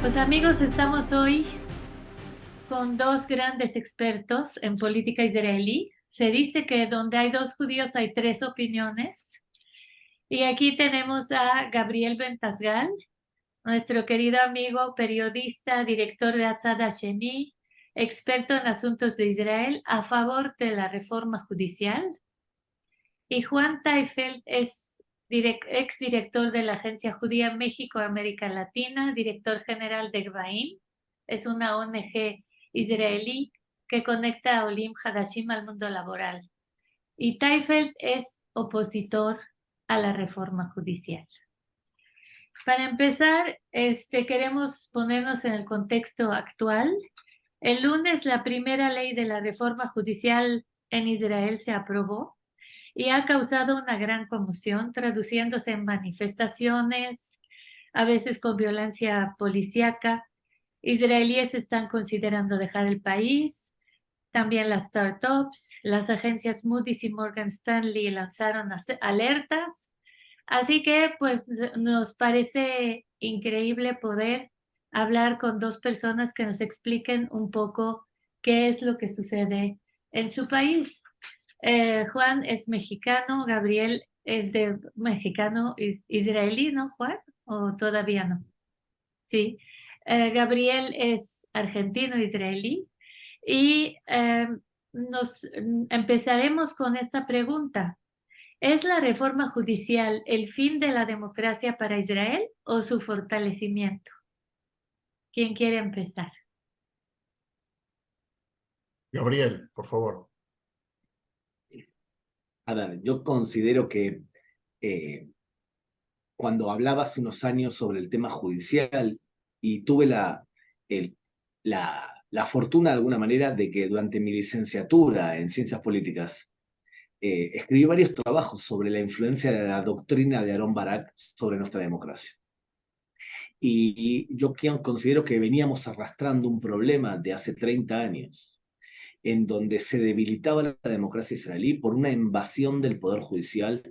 Pues amigos, estamos hoy con dos grandes expertos en política israelí. Se dice que donde hay dos judíos hay tres opiniones. Y aquí tenemos a Gabriel Bentasgal, nuestro querido amigo, periodista, director de Atzad Hasheni, experto en asuntos de Israel a favor de la reforma judicial. Y Juan Teifeld es exdirector de la Agencia Judía México-América Latina, director general de GVAIM. Es una ONG israelí que conecta a Olim Hadashim al mundo laboral. Y Teifeld es opositor a la reforma judicial. Para empezar, queremos ponernos en el contexto actual. El lunes la primera ley de la reforma judicial en Israel se aprobó y ha causado una gran conmoción, traduciéndose en manifestaciones, a veces con violencia policíaca. Israelíes están considerando dejar el país. También las startups, las agencias Moody's y Morgan Stanley lanzaron alertas. Así que pues nos parece increíble poder hablar con dos personas que nos expliquen un poco qué es lo que sucede en su país. Juan es mexicano, Gabriel es de mexicano israelí, ¿no, Juan? ¿O todavía no? Sí. Gabriel es argentino israelí y empezaremos con esta pregunta. ¿Es la reforma judicial el fin de la democracia para Israel o su fortalecimiento? ¿Quién quiere empezar? Gabriel, por favor. A ver, yo considero que cuando hablaba hace unos años sobre el tema judicial y tuve el- la fortuna de alguna manera de que durante mi licenciatura en ciencias políticas escribí varios trabajos sobre la influencia de la doctrina de Aharon Barak sobre nuestra democracia. Y yo considero que veníamos arrastrando un problema de hace 30 años en donde se debilitaba la democracia israelí por una invasión del poder judicial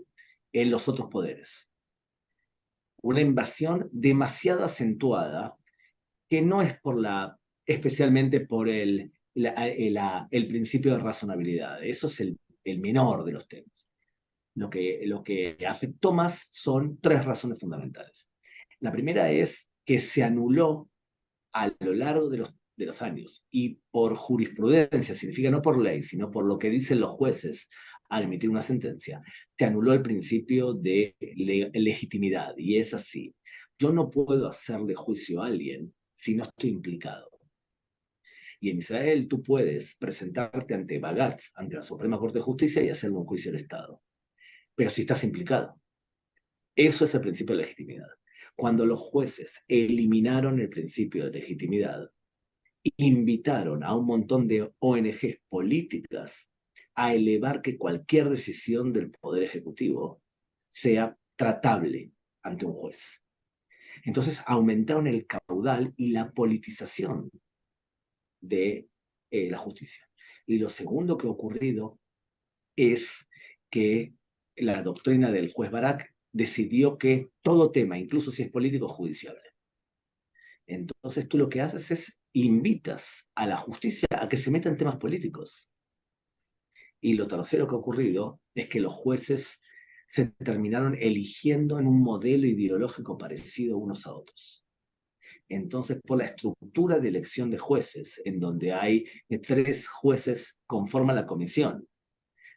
en los otros poderes. Una invasión demasiado acentuada que no es especialmente por el principio de razonabilidad. Eso es el menor de los temas. Lo que afectó más son tres razones fundamentales. La primera es que se anuló a lo largo de los años y por jurisprudencia, significa no por ley, sino por lo que dicen los jueces al emitir una sentencia, se anuló el principio de legitimidad. Y es así. Yo no puedo hacerle juicio a alguien si no estoy implicado. Y en Israel tú puedes presentarte ante Bagatz, ante la Suprema Corte de Justicia y hacerle un juicio al Estado. Pero si estás implicado. Eso es el principio de legitimidad. Cuando los jueces eliminaron el principio de legitimidad, invitaron a un montón de ONGs políticas a elevar que cualquier decisión del Poder Ejecutivo sea tratable ante un juez. Entonces aumentaron el caudal y la politización de la justicia. Y lo segundo que ha ocurrido es que la doctrina del juez Barak decidió que todo tema, incluso si es político, es judiciable. Entonces tú lo que haces es invitas a la justicia a que se meta en temas políticos. Y lo tercero que ha ocurrido es que los jueces se terminaron eligiendo en un modelo ideológico parecido unos a otros. Entonces, por la estructura de elección de jueces, en donde hay tres jueces conforman la comisión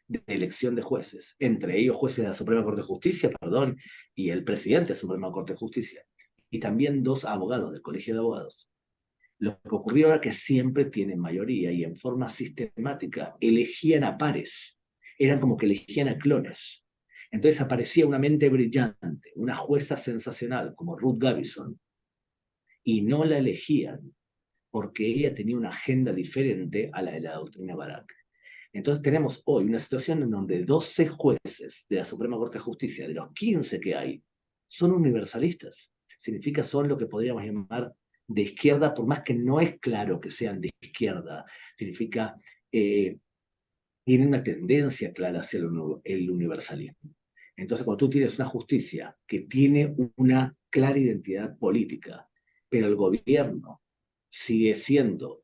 de elección de jueces, entre ellos jueces de la Suprema Corte de Justicia, perdón, y el presidente de la Suprema Corte de Justicia, y también dos abogados del Colegio de Abogados. Lo que ocurrió era que siempre tienen mayoría y en forma sistemática elegían a pares, eran como que elegían a clones. Entonces aparecía una mente brillante, una jueza sensacional como Ruth Gavison, y no la elegían porque ella tenía una agenda diferente a la de la doctrina Barak. Entonces tenemos hoy una situación en donde 12 jueces de la Suprema Corte de Justicia, de los 15 que hay, son universalistas. Significa son lo que podríamos llamar de izquierda, por más que no es claro que sean de izquierda. Significa, tienen una tendencia clara hacia el universalismo. Entonces, cuando tú tienes una justicia que tiene una clara identidad política pero el gobierno sigue siendo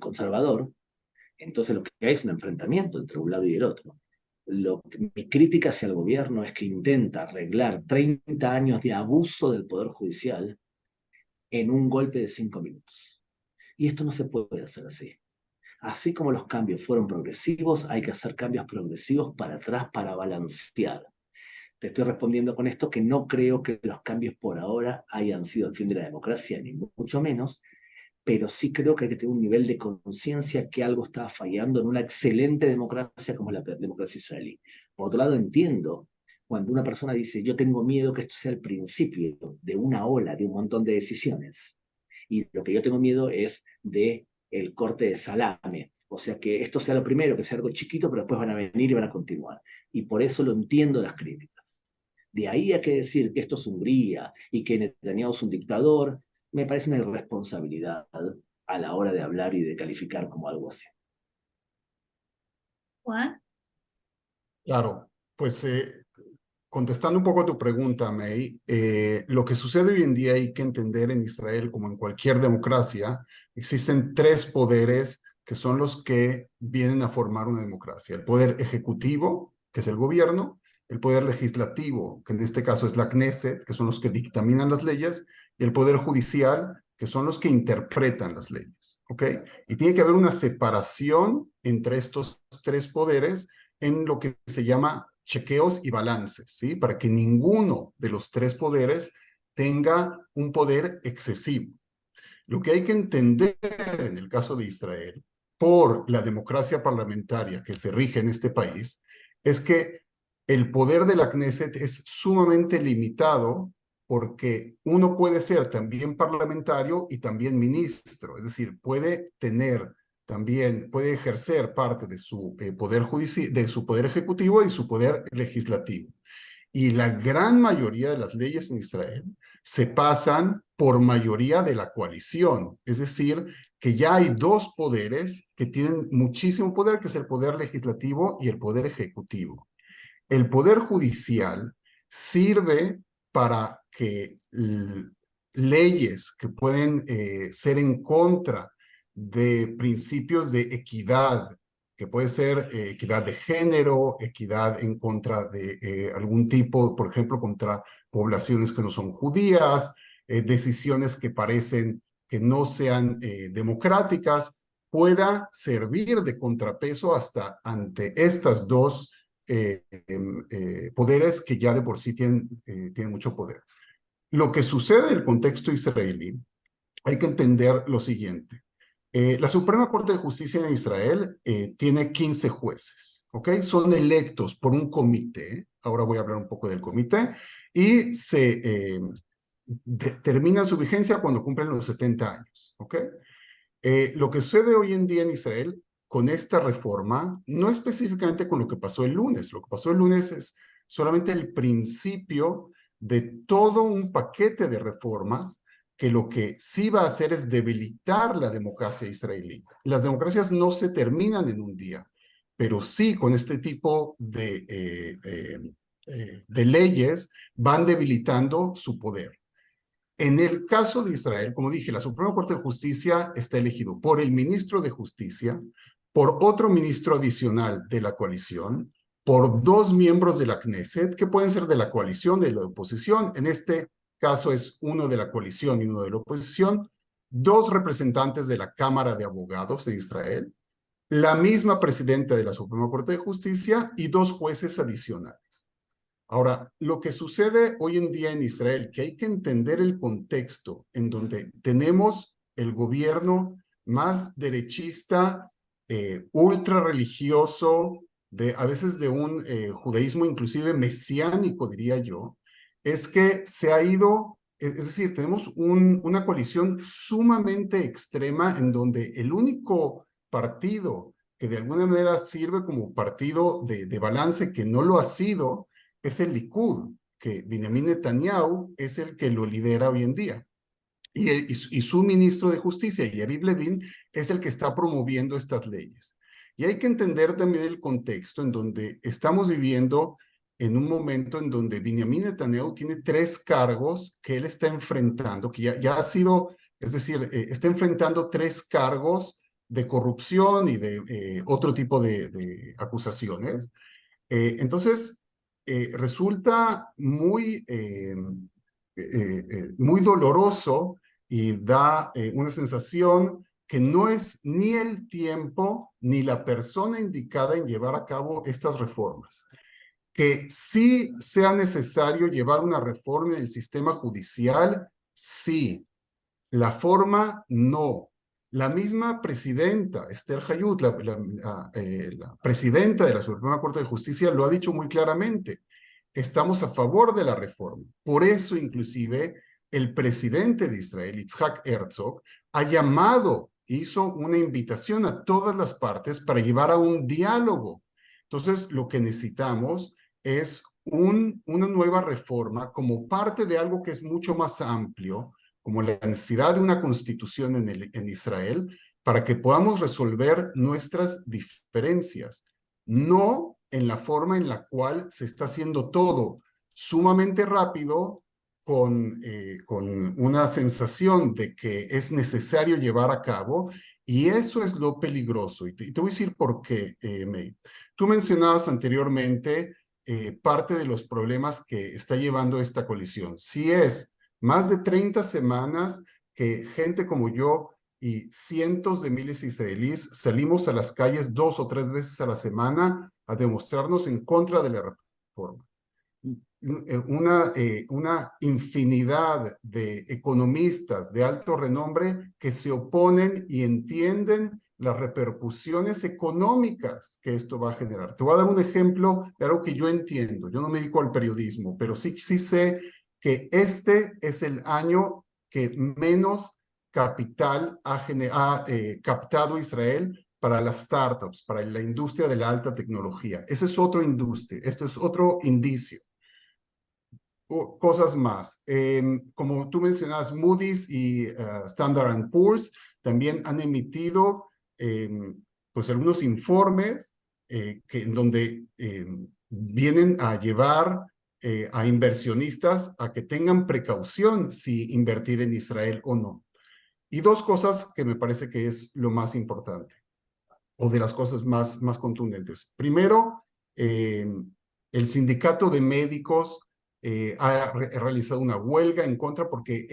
conservador, entonces lo que hay es un enfrentamiento entre un lado y el otro. Mi crítica hacia el gobierno es que intenta arreglar 30 años de abuso del Poder Judicial en un golpe de 5 minutos. Y esto no se puede hacer así. Así como los cambios fueron progresivos, hay que hacer cambios progresivos para atrás para balancear. Te estoy respondiendo con esto que no creo que los cambios por ahora hayan sido el fin de la democracia, ni mucho menos, pero sí creo que hay que tener un nivel de conciencia que algo está fallando en una excelente democracia como la democracia israelí. Por otro lado, entiendo cuando una persona dice, yo tengo miedo que esto sea el principio de una ola, de un montón de decisiones. Y lo que yo tengo miedo es de el corte de salame. O sea, que esto sea lo primero, que sea algo chiquito, pero después van a venir y van a continuar. Y por eso lo entiendo las críticas. De ahí a que decir que esto es Hungría y que Netanyahu es un dictador, me parece una irresponsabilidad a la hora de hablar y de calificar como algo así. Juan. Claro, pues contestando un poco a tu pregunta, May, lo que sucede hoy en día hay que entender en Israel, como en cualquier democracia, existen tres poderes que son los que vienen a formar una democracia. El poder ejecutivo, que es el gobierno, el poder legislativo, que en este caso es la Knesset, que son los que dictaminan las leyes, y el poder judicial, que son los que interpretan las leyes, ¿ok? Y tiene que haber una separación entre estos tres poderes en lo que se llama chequeos y balances, ¿sí? Para que ninguno de los tres poderes tenga un poder excesivo. Lo que hay que entender en el caso de Israel, por la democracia parlamentaria que se rige en este país, es que el poder de la Knesset es sumamente limitado porque uno puede ser también parlamentario y también ministro, es decir, puede tener también, puede ejercer parte de su poder judicial, de su poder ejecutivo y su poder legislativo. Y la gran mayoría de las leyes en Israel se pasan por mayoría de la coalición, es decir, que ya hay dos poderes que tienen muchísimo poder, que es el poder legislativo y el poder ejecutivo. El poder judicial sirve para que leyes que pueden ser en contra de principios de equidad, que puede ser equidad de género, equidad en contra de algún tipo, por ejemplo, contra poblaciones que no son judías, decisiones que parecen que no sean democráticas, pueda servir de contrapeso hasta ante estas dos poderes que ya de por sí tienen mucho poder. Lo que sucede en el contexto israelí, hay que entender lo siguiente. La Suprema Corte de Justicia en Israel tiene 15 jueces, ¿ok? Son electos por un comité, ahora voy a hablar un poco del comité, y termina su vigencia cuando cumplen los 70 años, ¿ok? Lo que sucede hoy en día en Israel con esta reforma, no específicamente con lo que pasó el lunes, lo que pasó el lunes es solamente el principio de todo un paquete de reformas que lo que sí va a hacer es debilitar la democracia israelí. Las democracias no se terminan en un día, pero sí con este tipo de leyes van debilitando su poder. En el caso de Israel, como dije, la Suprema Corte de Justicia está elegido por el ministro de Justicia, por otro ministro adicional de la coalición, por dos miembros de la Knesset, que pueden ser de la coalición, de la oposición. En este caso es uno de la coalición y uno de la oposición, dos representantes de la Cámara de Abogados de Israel, la misma presidenta de la Suprema Corte de Justicia y dos jueces adicionales. Ahora, lo que sucede hoy en día en Israel, que hay que entender el contexto en donde tenemos el gobierno más derechista, ultra religioso, a veces de un judaísmo inclusive mesiánico, diría yo, es que se ha ido, es decir, tenemos una coalición sumamente extrema en donde el único partido que de alguna manera sirve como partido de balance, que no lo ha sido, es el Likud, que Benjamin Netanyahu es el que lo lidera hoy en día. Y su ministro de Justicia, Yariv Levin, es el que está promoviendo estas leyes. Y hay que entender también el contexto en donde estamos viviendo en un momento en donde Benjamin Netanyahu tiene 3 cargos que él está enfrentando, que ya ha sido, es decir, está enfrentando 3 cargos de corrupción y de otro tipo de acusaciones. Entonces, resulta muy doloroso y da una sensación que no es ni el tiempo ni la persona indicada en llevar a cabo estas reformas. Que sí sea necesario llevar una reforma en el sistema judicial, sí. La forma, no. La misma presidenta, Esther Hayut, la presidenta de la Suprema Corte de Justicia, lo ha dicho muy claramente. Estamos a favor de la reforma. Por eso, inclusive, el presidente de Israel, Yitzhak Herzog, ha llamado, hizo una invitación a todas las partes para llevar a un diálogo. Entonces, lo que necesitamos es una nueva reforma como parte de algo que es mucho más amplio, como la necesidad de una constitución en Israel, para que podamos resolver nuestras diferencias, no en la forma en la cual se está haciendo todo sumamente rápido, con una sensación de que es necesario llevar a cabo, y eso es lo peligroso. Y te voy a decir por qué, May. Tú mencionabas anteriormente parte de los problemas que está llevando esta coalición. Sí es más de 30 semanas que gente como yo y cientos de miles de israelíes salimos a las calles 2 o 3 veces a la semana a demostrarnos en contra de la reforma. Una infinidad de economistas de alto renombre que se oponen y entienden las repercusiones económicas que esto va a generar. Te voy a dar un ejemplo de algo que yo entiendo. Yo no me dedico al periodismo, pero sí sé que este es el año que menos capital ha captado Israel para las startups, para la industria de la alta tecnología. Ese es otro industria, este es otro indicio. Cosas más. Como tú mencionas, Moody's y Standard & Poor's también han emitido pues algunos informes en donde vienen a llevar a inversionistas a que tengan precaución si invertir en Israel o no. Y 2 cosas que me parece que es lo más importante, o de las cosas más contundentes. Primero, el sindicato de médicos ha realizado una huelga en contra porque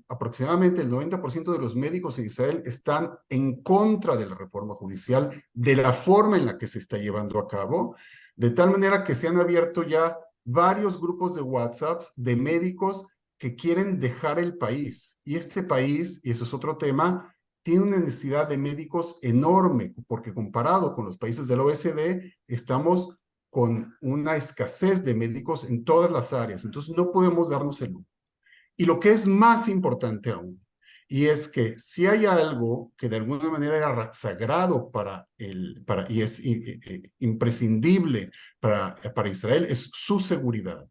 aproximadamente el 90% de los médicos en Israel están en contra de la reforma judicial, de la forma en la que se está llevando a cabo, de tal manera que se han abierto ya varios grupos de WhatsApp de médicos que quieren dejar el país. Y este país, y eso es otro tema, tiene una necesidad de médicos enorme, porque comparado con los países de la OECD, estamos con una escasez de médicos en todas las áreas. Entonces, no podemos darnos el lujo. Y lo que es más importante aún, y es que si hay algo que de alguna manera era sagrado y es imprescindible para Israel, es su seguridad.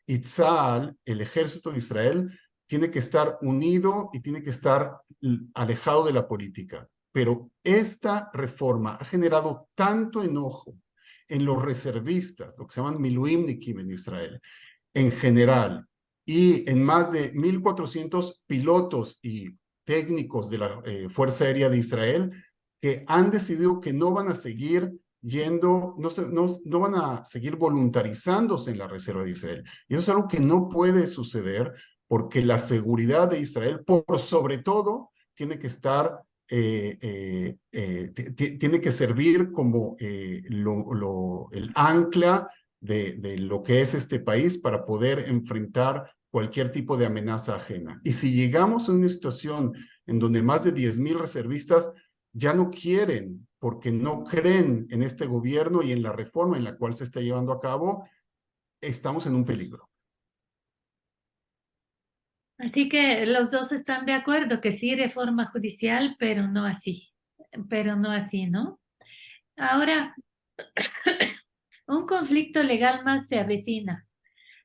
Y Tzal, el ejército de Israel, tiene que estar unido y tiene que estar alejado de la política. Pero esta reforma ha generado tanto enojo en los reservistas, lo que se llaman miluimnikim en Israel, en general, y en más de 1,400 pilotos y técnicos de la Fuerza Aérea de Israel, que han decidido que no van a seguir no van a seguir voluntarizándose en la Reserva de Israel. Y eso es algo que no puede suceder, porque la seguridad de Israel, por sobre todo, tiene que estar, tiene que servir como el ancla de lo que es este país para poder enfrentar cualquier tipo de amenaza ajena. Y si llegamos a una situación en donde más de 10,000 reservistas ya no quieren, porque no creen en este gobierno y en la reforma en la cual se está llevando a cabo, estamos en un peligro. Así que los dos están de acuerdo que sí reforma judicial, pero no así, ¿no? Ahora, un conflicto legal más se avecina.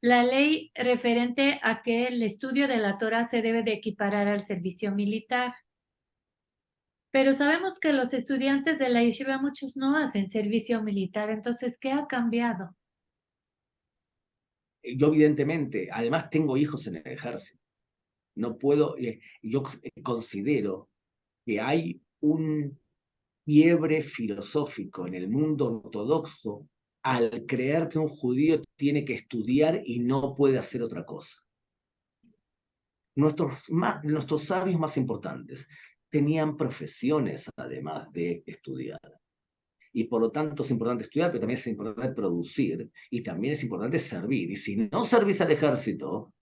La ley referente a que el estudio de la Torá se debe de equiparar al servicio militar. Pero sabemos que los estudiantes de la yeshiva, muchos no hacen servicio militar, entonces, ¿qué ha cambiado? yo evidentemente, además tengo hijos en el ejército. No puedo, yo considero que hay un quiebre filosófico en el mundo ortodoxo al creer que un judío tiene que estudiar y no puede hacer otra cosa. Nuestros sabios más importantes tenían profesiones además de estudiar. Y por lo tanto es importante estudiar, pero también es importante producir y también es importante servir. Y si no servís al ejército,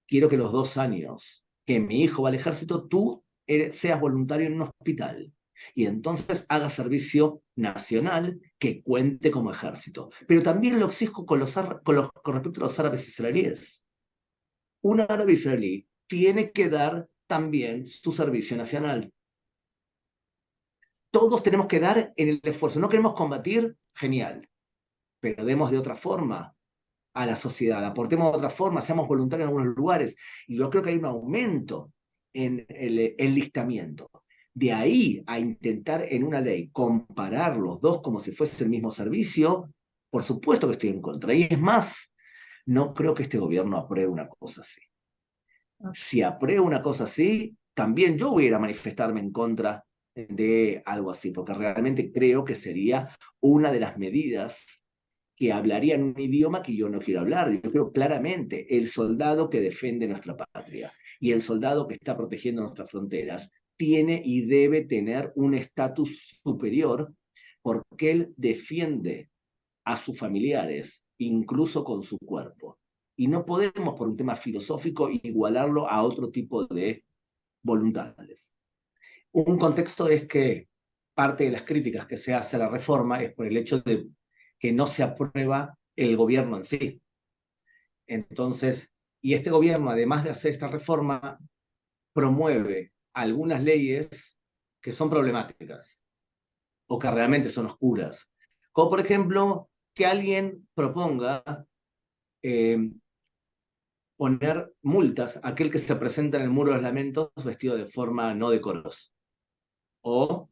quiero que los 2 años que mi hijo va al ejército, tú seas voluntario en un hospital. Y entonces haga servicio nacional que cuente como ejército. Pero también lo exijo con respecto a los árabes israelíes. Un árabe israelí tiene que dar también su servicio nacional. Todos tenemos que dar en el esfuerzo. No queremos combatir, genial, pero demos de otra forma a la sociedad, aportemos de otra forma, seamos voluntarios en algunos lugares. Y yo creo que hay un aumento en el enlistamiento. De ahí a intentar en una ley comparar los dos como si fuese el mismo servicio, por supuesto que estoy en contra. Y es más, no creo que este gobierno apruebe una cosa así. Si aprueba una cosa así, también yo voy a ir a manifestarme en contra de algo así, porque realmente creo que sería una de las medidas que hablarían un idioma que yo no quiero hablar. Yo creo claramente el soldado que defiende nuestra patria y el soldado que está protegiendo nuestras fronteras tiene y debe tener un estatus superior porque él defiende a sus familiares, incluso con su cuerpo. Y no podemos, por un tema filosófico, igualarlo a otro tipo de voluntades. Un contexto es que parte de las críticas que se hace a la reforma es por el hecho de que no se aprueba el gobierno en sí. Entonces, y este gobierno, además de hacer esta reforma, promueve algunas leyes que son problemáticas o que realmente son oscuras. Como por ejemplo, que alguien proponga poner multas a aquel que se presenta en el muro de los lamentos vestido de forma no decorosa. O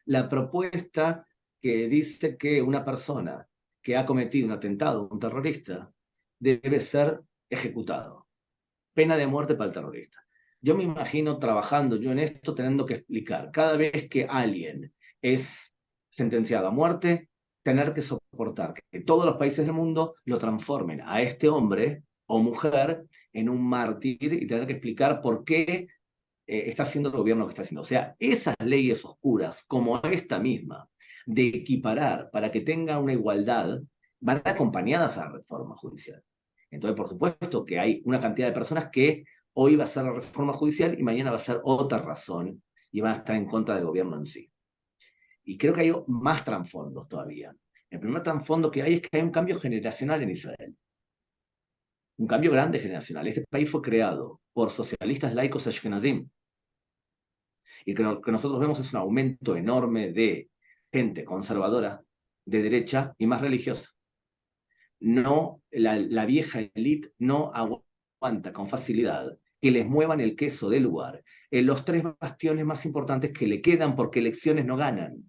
la propuesta que dice que una persona que ha cometido un atentado, un terrorista, debe ser ejecutado. Pena de muerte para el terrorista. Yo me imagino trabajando yo en esto, teniendo que explicar cada vez que alguien es sentenciado a muerte, tener que soportar que todos los países del mundo lo transformen a este hombre o mujer en un mártir y tener que explicar por qué está haciendo el gobierno que está haciendo. O sea, esas leyes oscuras, como esta misma, de equiparar para que tenga una igualdad, van acompañadas a la reforma judicial. Entonces, por supuesto que hay una cantidad de personas que hoy va a ser la reforma judicial y mañana va a ser otra razón y van a estar en contra del gobierno en sí. Y creo que hay más trasfondos todavía. El primer trasfondo que hay es que hay un cambio generacional en Israel. Un cambio grande generacional. Este país fue creado por socialistas laicos ashkenazim. Y que lo que nosotros vemos es un aumento enorme de gente conservadora, de derecha y más religiosa. No, la vieja élite no aguanta con facilidad que les muevan el queso del lugar en los 3 bastiones más importantes que le quedan porque elecciones no ganan.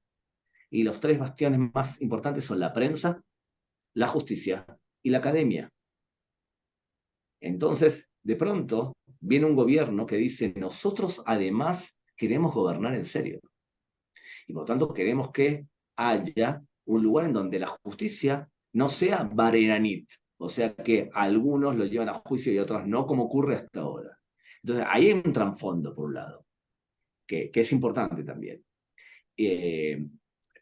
Y los 3 bastiones más importantes son la prensa, la justicia y la academia. Entonces, de pronto, viene un gobierno que dice, nosotros además queremos gobernar en serio. Y por lo tanto queremos que haya un lugar en donde la justicia no sea barenanit, o sea que algunos lo llevan a juicio y otros no, como ocurre hasta ahora. Entonces, ahí hay un trasfondo, por un lado, que es importante también.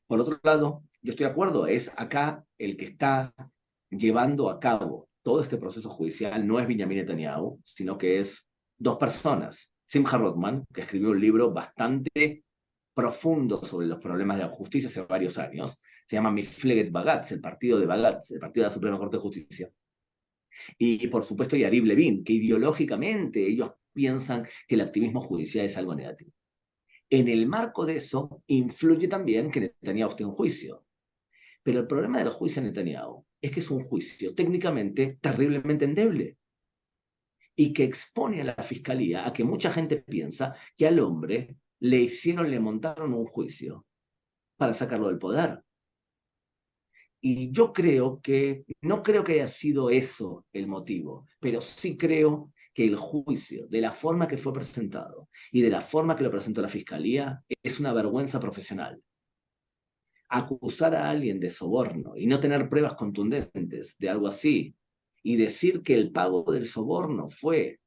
Por otro lado, yo estoy de acuerdo, es acá el que está llevando a cabo todo este proceso judicial, no es Benjamin Netanyahu, sino que es 2 personas. Simcha Rothman, que escribió un libro bastante profundo sobre los problemas de la justicia hace varios años, se llama Mifleget Bagatz, el partido de Bagatz, el partido de la Suprema Corte de Justicia. Y por supuesto Yariv Levin, que ideológicamente ellos piensan que el activismo judicial es algo negativo. En el marco de eso, influye también que Netanyahu esté en juicio. Pero el problema del juicio de Netanyahu es que es un juicio técnicamente terriblemente endeble y que expone a la fiscalía a que mucha gente piensa que al hombre le montaron un juicio para sacarlo del poder. Y yo no creo que haya sido eso el motivo, pero sí creo que el juicio, de la forma que fue presentado y de la forma que lo presentó la Fiscalía, es una vergüenza profesional. Acusar a alguien de soborno y no tener pruebas contundentes de algo así, y decir que el pago del soborno fue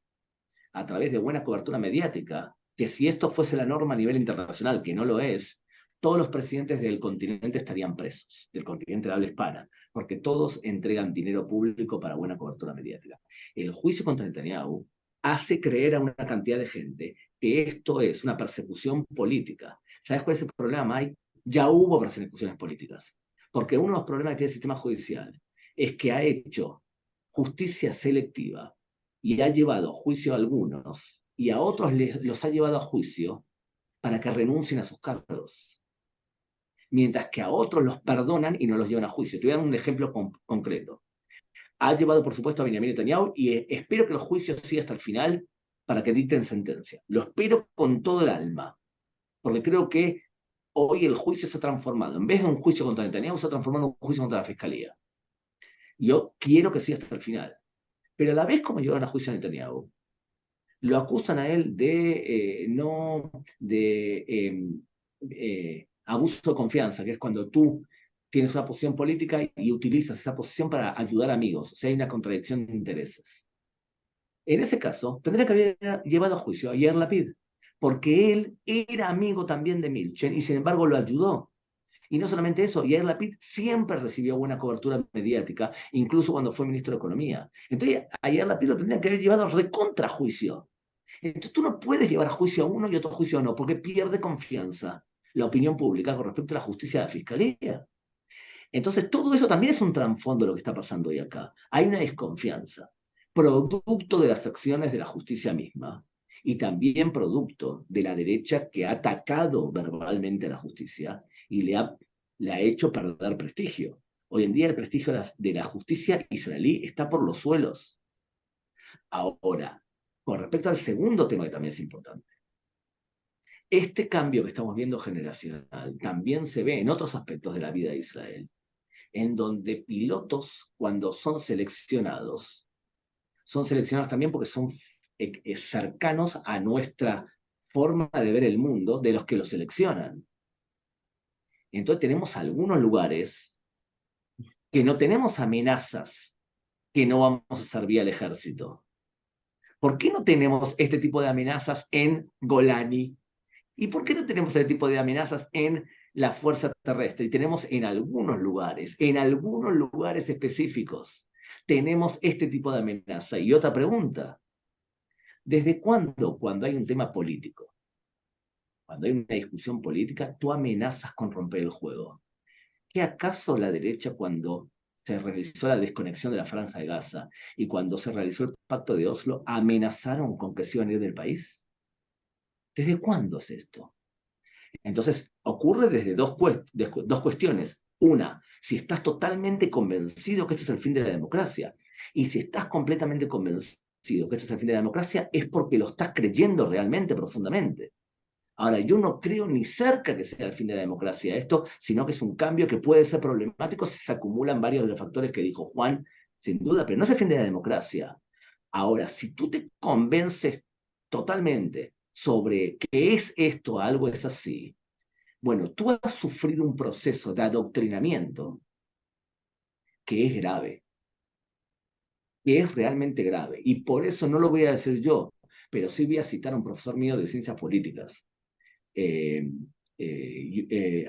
a través de buena cobertura mediática, que si esto fuese la norma a nivel internacional, que no lo es, todos los presidentes del continente estarían presos, del continente de habla hispana, porque todos entregan dinero público para buena cobertura mediática. El juicio contra Netanyahu hace creer a una cantidad de gente que esto es una persecución política. ¿Sabes cuál es el problema, Mike? Ya hubo persecuciones políticas, porque uno de los problemas que tiene el sistema judicial es que ha hecho justicia selectiva y ha llevado a juicio a algunos y a otros los ha llevado a juicio para que renuncien a sus cargos, mientras que a otros los perdonan y no los llevan a juicio. Te voy a dar un ejemplo concreto. Ha llevado, por supuesto, a Benjamin Netanyahu y espero que el juicio siga hasta el final para que dicten sentencia. Lo espero con todo el alma, porque creo que hoy el juicio se ha transformado. En vez de un juicio contra Netanyahu, se ha transformado en un juicio contra la Fiscalía. Yo quiero que siga hasta el final. Pero a la vez como llevan a juicio a Netanyahu, lo acusan a él de abuso de confianza, que es cuando tú tienes una posición política y utilizas esa posición para ayudar a amigos, o sea, hay una contradicción de intereses. En ese caso, tendría que haber llevado a juicio a Yair Lapid, porque él era amigo también de Milchen y sin embargo lo ayudó. Y no solamente eso, Yair Lapid siempre recibió buena cobertura mediática, incluso cuando fue ministro de Economía. Entonces, a Yair Lapid lo tendrían que haber llevado a recontra juicio. Entonces, tú no puedes llevar a juicio a uno y otro juicio a no, porque pierde confianza la opinión pública con respecto a la justicia de la Fiscalía. Entonces, todo eso también es un trasfondo de lo que está pasando hoy acá. Hay una desconfianza, producto de las acciones de la justicia misma y también producto de la derecha que ha atacado verbalmente a la justicia y le ha hecho perder prestigio. Hoy en día el prestigio de la justicia israelí está por los suelos. Ahora, con respecto al segundo tema que también es importante, este cambio que estamos viendo generacional también se ve en otros aspectos de la vida de Israel, en donde pilotos, cuando son seleccionados también porque son cercanos a nuestra forma de ver el mundo de los que los seleccionan. Entonces tenemos algunos lugares que no tenemos amenazas que no vamos a servir al ejército. ¿Por qué no tenemos este tipo de amenazas en Golani? ¿Y por qué no tenemos este tipo de amenazas en la fuerza terrestre? Y tenemos en algunos lugares específicos, tenemos este tipo de amenaza. Y otra pregunta, ¿desde cuándo, cuando hay un tema político, cuando hay una discusión política, tú amenazas con romper el juego? ¿Qué acaso la derecha, cuando se realizó la desconexión de la Franja de Gaza y cuando se realizó el pacto de Oslo, amenazaron con que se iban a ir del país? ¿Desde cuándo es esto? Entonces, ocurre desde dos cuestiones. Una, si estás totalmente convencido que este es el fin de la democracia. Y si estás completamente convencido que este es el fin de la democracia, es porque lo estás creyendo realmente profundamente. Ahora, yo no creo ni cerca que sea el fin de la democracia esto, sino que es un cambio que puede ser problemático si se acumulan varios de los factores que dijo Juan, sin duda, pero no es el fin de la democracia. Ahora, si tú te convences totalmente sobre que es esto, algo es así, bueno, tú has sufrido un proceso de adoctrinamiento que es grave, que es realmente grave. Y por eso no lo voy a decir yo, pero sí voy a citar a un profesor mío de ciencias políticas,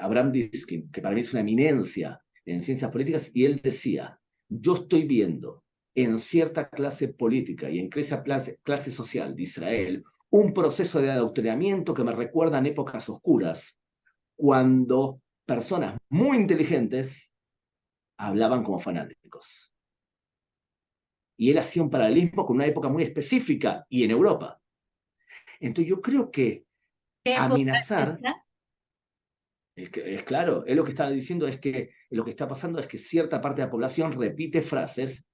Abraham Diskin, que para mí es una eminencia en ciencias políticas, y él decía, yo estoy viendo en cierta clase política y en esa clase social de Israel un proceso de adoctrinamiento que me recuerda en épocas oscuras, cuando personas muy inteligentes hablaban como fanáticos. Y él hacía un paralelismo con una época muy específica y en Europa. Entonces yo creo que ¿Qué época es amenazar, esa? es claro, él lo que está diciendo es que lo que está pasando es que cierta parte de la población repite frases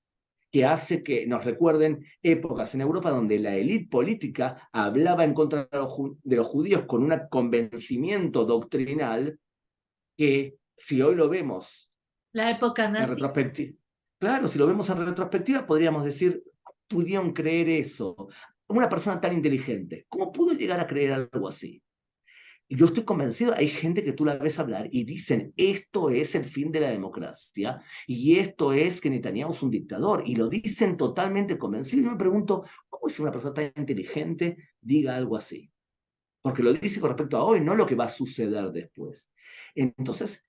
que hace que nos recuerden épocas en Europa donde la élite política hablaba en contra de los judíos con un convencimiento doctrinal que, si hoy lo vemos La época En nazi. retrospectiva, claro, si lo vemos en retrospectiva, podríamos decir, ¿cómo pudieron creer eso? Una persona tan inteligente, ¿cómo pudo llegar a creer algo así? Y yo estoy convencido, hay gente que tú la ves hablar y dicen, esto es el fin de la democracia y esto es que Netanyahu es un dictador, y lo dicen totalmente convencido. Y yo me pregunto, ¿cómo es que una persona tan inteligente diga algo así? Porque lo dice con respecto a hoy, no lo que va a suceder después. Entonces,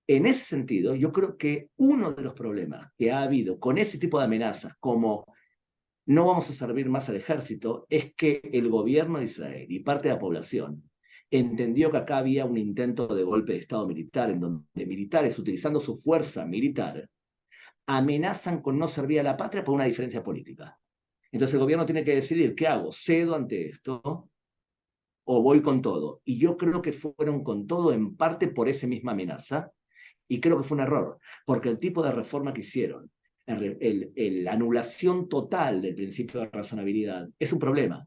en ese sentido, yo creo que uno de los problemas que ha habido con ese tipo de amenazas, como no vamos a servir más al ejército, es que el gobierno de Israel y parte de la población entendió que acá había un intento de golpe de Estado militar, en donde militares, utilizando su fuerza militar, amenazan con no servir a la patria por una diferencia política. Entonces el gobierno tiene que decidir, ¿qué hago? ¿Cedo ante esto o voy con todo? Y yo creo que fueron con todo en parte por esa misma amenaza, y creo que fue un error, porque el tipo de reforma que hicieron, la anulación total del principio de razonabilidad, es un problema.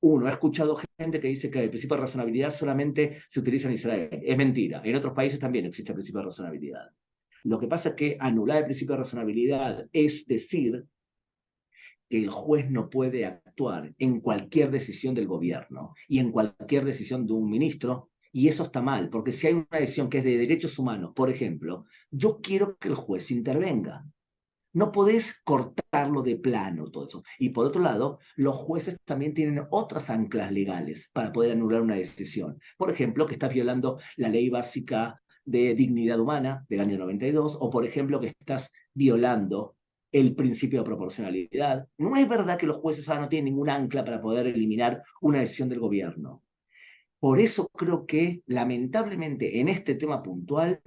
Uno, he escuchado gente que dice que el principio de razonabilidad solamente se utiliza en Israel. Es mentira. En otros países también existe el principio de razonabilidad. Lo que pasa es que anular el principio de razonabilidad es decir que el juez no puede actuar en cualquier decisión del gobierno y en cualquier decisión de un ministro, y eso está mal, porque si hay una decisión que es de derechos humanos, por ejemplo, yo quiero que el juez intervenga. No podés cortarlo de plano todo eso. Y por otro lado, los jueces también tienen otras anclas legales para poder anular una decisión. Por ejemplo, que estás violando la ley básica de dignidad humana del año 92, o por ejemplo, que estás violando el principio de proporcionalidad. No es verdad que los jueces ahora no tienen ningún ancla para poder eliminar una decisión del gobierno. Por eso creo que, lamentablemente, en este tema puntual,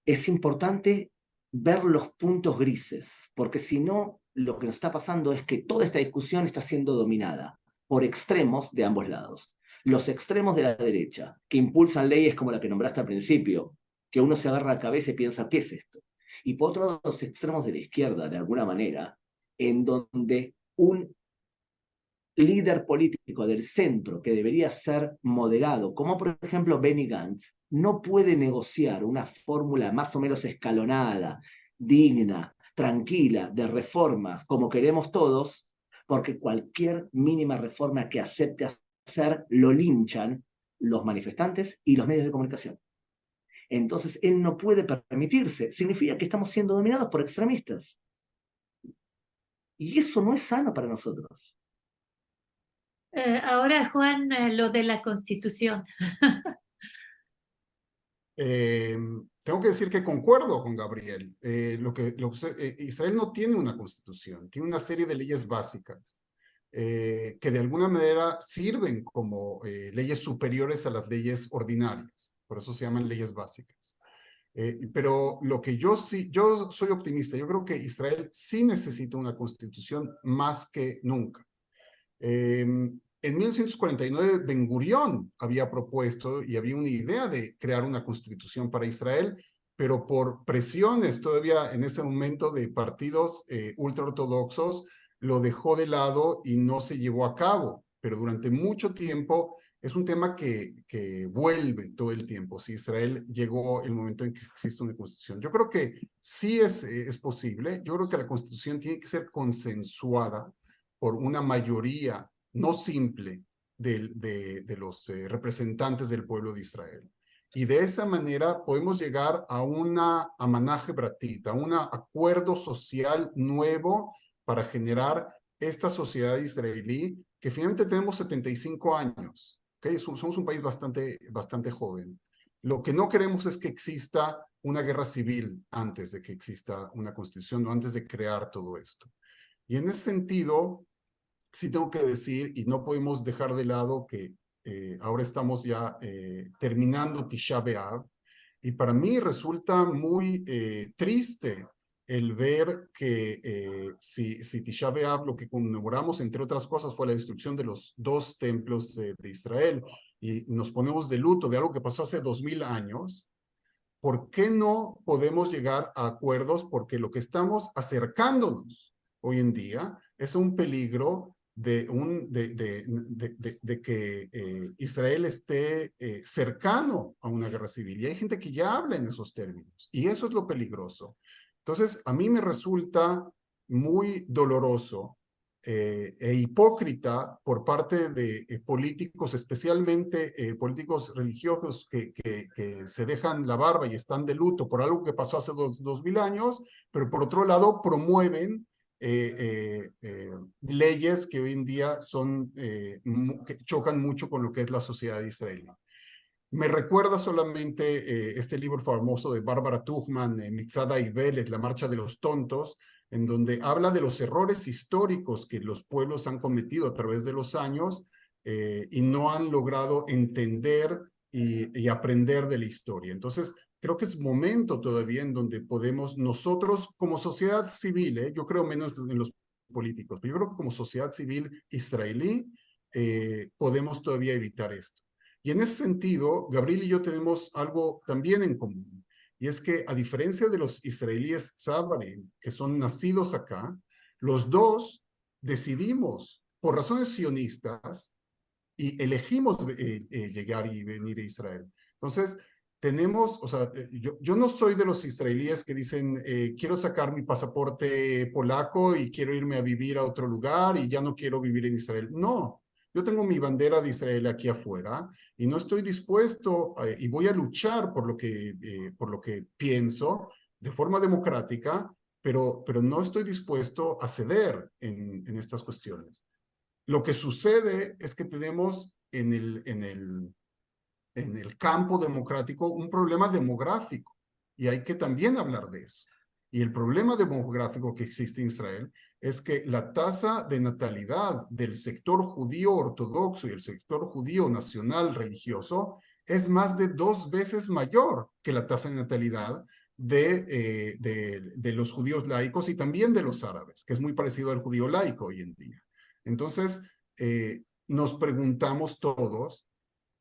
es importante ver los puntos grises, porque si no, lo que nos está pasando es que toda esta discusión está siendo dominada por extremos de ambos lados. Los extremos de la derecha, que impulsan leyes como la que nombraste al principio, que uno se agarra la cabeza y piensa, ¿qué es esto? Y por otro lado, los extremos de la izquierda, de alguna manera, en donde un líder político del centro que debería ser moderado, como por ejemplo Benny Gantz, no puede negociar una fórmula más o menos escalonada, digna, tranquila, de reformas como queremos todos, porque cualquier mínima reforma que acepte hacer lo linchan los manifestantes y los medios de comunicación. Entonces él no puede permitirse, significa que estamos siendo dominados por extremistas. Y eso no es sano para nosotros. Ahora, Juan, lo de la Constitución. Tengo que decir que concuerdo con Gabriel. Israel no tiene una constitución, tiene una serie de leyes básicas que de alguna manera sirven como leyes superiores a las leyes ordinarias. Por eso se llaman leyes básicas. Pero lo que yo soy optimista. Yo creo que Israel sí necesita una constitución más que nunca. En 1949, Ben Gurión había propuesto y había una idea de crear una constitución para Israel, pero por presiones todavía en ese momento de partidos ultraortodoxos, lo dejó de lado y no se llevó a cabo. Pero durante mucho tiempo es un tema que vuelve todo el tiempo. Si Israel llegó el momento en que existe una constitución. Yo creo que sí es posible. Yo creo que la constitución tiene que ser consensuada por una mayoría no simple de los representantes del pueblo de Israel. Y de esa manera podemos llegar a una amanaje bratita, a un acuerdo social nuevo para generar esta sociedad israelí que finalmente tenemos 75 años. ¿Okay? Somos un país bastante joven. Lo que no queremos es que exista una guerra civil antes de que exista una constitución o antes de crear todo esto. Y en ese sentido, sí tengo que decir, y no podemos dejar de lado que ahora estamos ya terminando Tisha B'Av, y para mí resulta muy triste el ver que si Tisha B'Av lo que conmemoramos, entre otras cosas, fue la destrucción de los dos templos de Israel, y nos ponemos de luto de algo que pasó hace 2000 años, ¿por qué no podemos llegar a acuerdos? Porque lo que estamos acercándonos hoy en día es un peligro de que Israel esté cercano a una guerra civil. Y hay gente que ya habla en esos términos. Y eso es lo peligroso. Entonces, a mí me resulta muy doloroso e hipócrita por parte de políticos, especialmente políticos religiosos que se dejan la barba y están de luto por algo que pasó hace 2000 años, pero por otro lado promueven leyes que hoy en día son, que chocan mucho con lo que es la sociedad israelí. Me recuerda solamente este libro famoso de Bárbara Tuchman, Mitzada y Vélez, La Marcha de los Tontos, en donde habla de los errores históricos que los pueblos han cometido a través de los años y no han logrado entender y aprender de la historia. Entonces, creo que es momento todavía en donde podemos nosotros como sociedad civil, yo creo menos en los políticos, pero yo creo que como sociedad civil israelí podemos todavía evitar esto. Y en ese sentido, Gabriel y yo tenemos algo también en común, y es que a diferencia de los israelíes Tzabarim, que son nacidos acá, los dos decidimos, por razones sionistas, y elegimos llegar y venir a Israel. Entonces, tenemos, o sea, yo no soy de los israelíes que dicen, quiero sacar mi pasaporte polaco y quiero irme a vivir a otro lugar y ya no quiero vivir en Israel. No, yo tengo mi bandera de Israel aquí afuera y no estoy dispuesto y voy a luchar por lo que pienso de forma democrática, pero no estoy dispuesto a ceder en estas cuestiones. Lo que sucede es que tenemos en el campo democrático un problema demográfico y hay que también hablar de eso. Y el problema demográfico que existe en Israel es que la tasa de natalidad del sector judío ortodoxo y el sector judío nacional religioso es más de 2 veces mayor que la tasa de natalidad de los judíos laicos y también de los árabes, que es muy parecido al judío laico hoy en día. Entonces, nos preguntamos todos,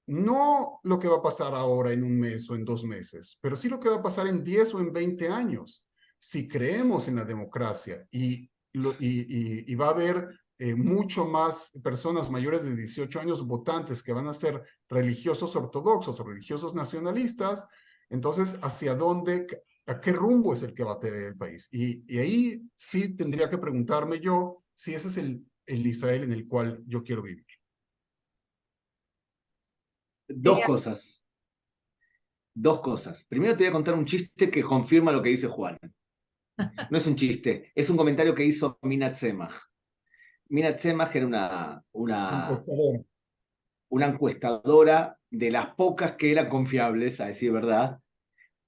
no lo que va a pasar ahora en un mes o en 2 meses, pero sí lo que va a pasar en 10 o en 20 años. Si creemos en la democracia y va a haber mucho más personas mayores de 18 años votantes que van a ser religiosos ortodoxos o religiosos nacionalistas, entonces, ¿hacia dónde, a qué rumbo es el que va a tener el país? Y ahí sí tendría que preguntarme yo si ese es el Israel en el cual yo quiero vivir. Dos cosas. Primero te voy a contar un chiste que confirma lo que dice Juan. No es un chiste, es un comentario que hizo Minat Semach. Minat Semach era una encuestadora de las pocas que eran confiables, a decir verdad,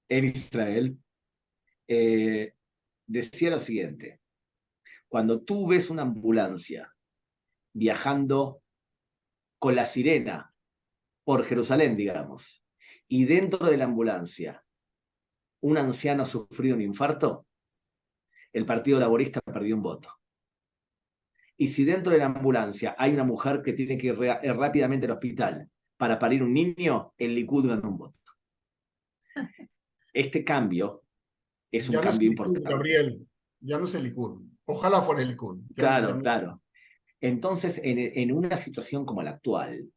en Israel. Decía lo siguiente: cuando tú ves una ambulancia viajando con la sirena por Jerusalén, digamos, y dentro de la ambulancia un anciano ha sufrido un infarto, el Partido Laborista perdió un voto. Y si dentro de la ambulancia hay una mujer que tiene que ir rápidamente al hospital para parir un niño, el Likud ganó un voto. Este cambio es un cambio importante. Gabriel, ya no es el Likud. Ojalá fuera el Likud. Claro, claro. Entonces, en una situación como la actual,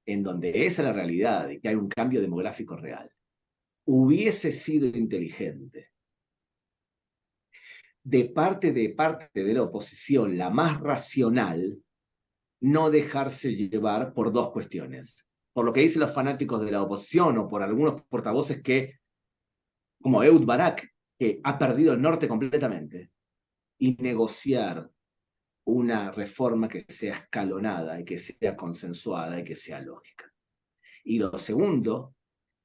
en donde esa es la realidad y que hay un cambio demográfico real, hubiese sido inteligente de parte de la oposición, la más racional, no dejarse llevar por dos cuestiones. Por lo que dicen los fanáticos de la oposición o por algunos portavoces que, como Ehud Barak, que ha perdido el norte completamente, y negociar una reforma que sea escalonada y que sea consensuada y que sea lógica. Y lo segundo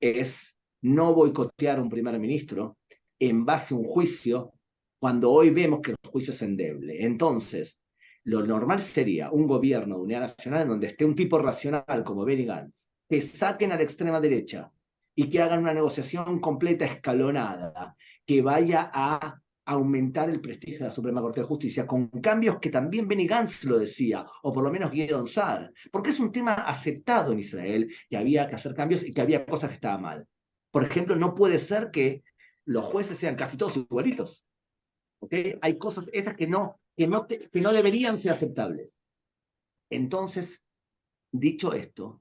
es no boicotear a un primer ministro en base a un juicio cuando hoy vemos que el juicio es endeble. Entonces, lo normal sería un gobierno de unidad nacional en donde esté un tipo racional como Benny Gantz, que saquen a la extrema derecha y que hagan una negociación completa escalonada, que vaya a aumentar el prestigio de la Suprema Corte de Justicia, con cambios que también Benny Gantz lo decía, o por lo menos Gideon Sa'ar, porque es un tema aceptado en Israel, que había que hacer cambios y que había cosas que estaban mal. Por ejemplo, no puede ser que los jueces sean casi todos igualitos. ¿Okay? Hay cosas esas que no deberían ser aceptables. Entonces, dicho esto,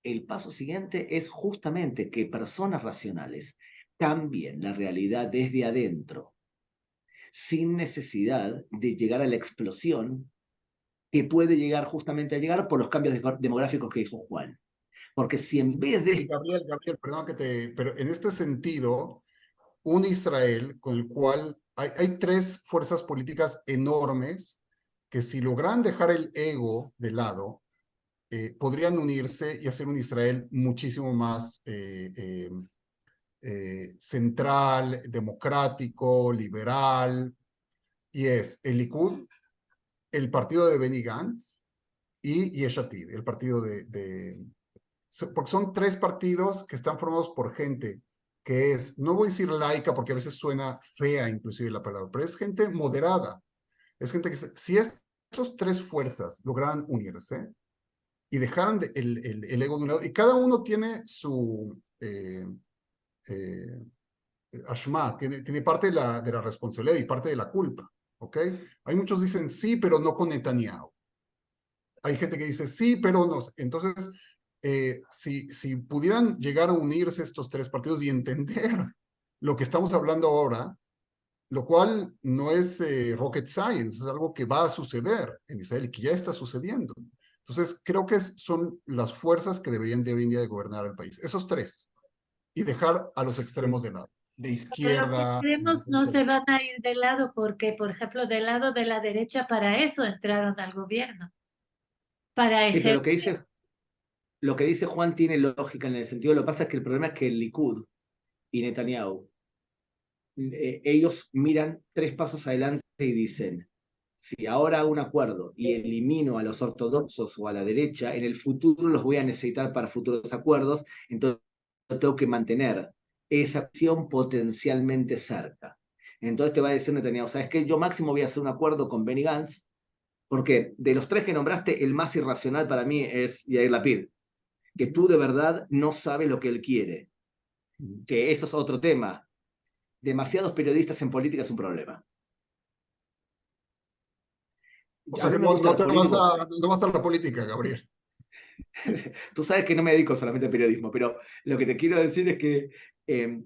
el paso siguiente es justamente que personas racionales cambien la realidad desde adentro, sin necesidad de llegar a la explosión que puede llegar justamente a llegar por los cambios demográficos que dijo Juan. Porque si en vez de... Gabriel, perdón pero en este sentido, un Israel con el cual hay tres fuerzas políticas enormes que si logran dejar el ego de lado, podrían unirse y hacer un Israel muchísimo más central, democrático, liberal, y es el Likud, el partido de Benny Gantz y Yesh Atid, el partido porque son tres partidos que están formados por gente que es, no voy a decir laica porque a veces suena fea inclusive la palabra, pero es gente moderada, es gente que si estas tres fuerzas lograran unirse y dejaran el ego de un lado, y cada uno tiene su ashma, tiene parte de la responsabilidad y parte de la culpa, ¿ok? Hay muchos dicen sí, pero no con Netanyahu. Hay gente que dice sí, pero no. Entonces, si pudieran llegar a unirse estos tres partidos y entender lo que estamos hablando ahora, lo cual no es rocket science, es algo que va a suceder en Israel y que ya está sucediendo. Entonces, creo que son las fuerzas que deberían de hoy en día de gobernar el país, esos tres, y dejar a los extremos de lado, de Pero los izquierda. extremos no se van a ir de lado porque, por ejemplo, del lado de la derecha para eso entraron al gobierno, para Sí, pero ejercer. lo que dice Juan tiene lógica en el sentido, lo que pasa es que el problema es que el Likud y Netanyahu, ellos miran 3 pasos adelante y dicen, si ahora hago un acuerdo y elimino a los ortodoxos o a la derecha, en el futuro los voy a necesitar para futuros acuerdos, entonces tengo que mantener esa acción potencialmente cerca. Entonces te va a decir Netanyahu, ¿sabes qué? Yo máximo voy a hacer un acuerdo con Benny Gantz, porque de los tres que nombraste, el más irracional para mí es Yair Lapid, que tú de verdad no sabes lo que él quiere, que eso es otro tema. Demasiados periodistas en política es un problema. O A sea mí que me gustan los políticos. no vas a la política, Gabriel. Tú sabes que no me dedico solamente al periodismo, pero lo que te quiero decir es que eh,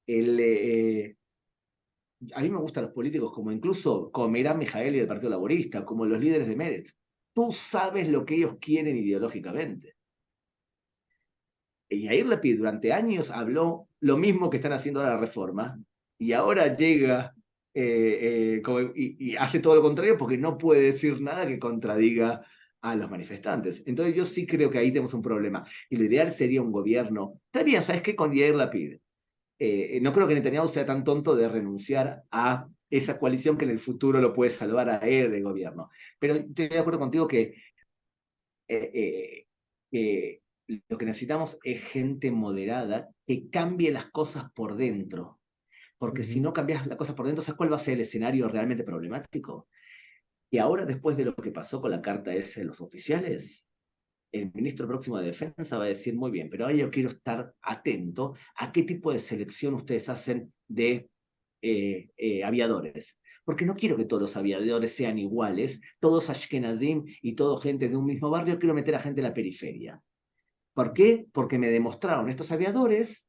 el, a mí me gustan los políticos como incluso como Merav Mijaeli del Partido Laborista, como los líderes de Meretz. Tú sabes lo que ellos quieren ideológicamente. Y Yair Lapid durante años habló lo mismo que están haciendo ahora la reforma, y ahora llega y hace todo lo contrario porque no puede decir nada que contradiga a los manifestantes. Entonces yo sí creo que ahí tenemos un problema. Y lo ideal sería un gobierno. Está bien, ¿sabes qué? Con Yair Lapid. No creo que Netanyahu sea tan tonto de renunciar a esa coalición que en el futuro lo puede salvar a él del gobierno. Pero estoy de acuerdo contigo que eh, eh, lo que necesitamos es gente moderada que cambie las cosas por dentro. Porque si no cambias las cosas por dentro, ¿sabes cuál va a ser el escenario realmente problemático? Y ahora, después de lo que pasó con la carta esa de los oficiales, el ministro próximo de Defensa va a decir, muy bien, pero ahora yo quiero estar atento a qué tipo de selección ustedes hacen de aviadores. Porque no quiero que todos los aviadores sean iguales, todos Ashkenazim y todos gente de un mismo barrio, quiero meter a gente de la periferia. ¿Por qué? Porque me demostraron estos aviadores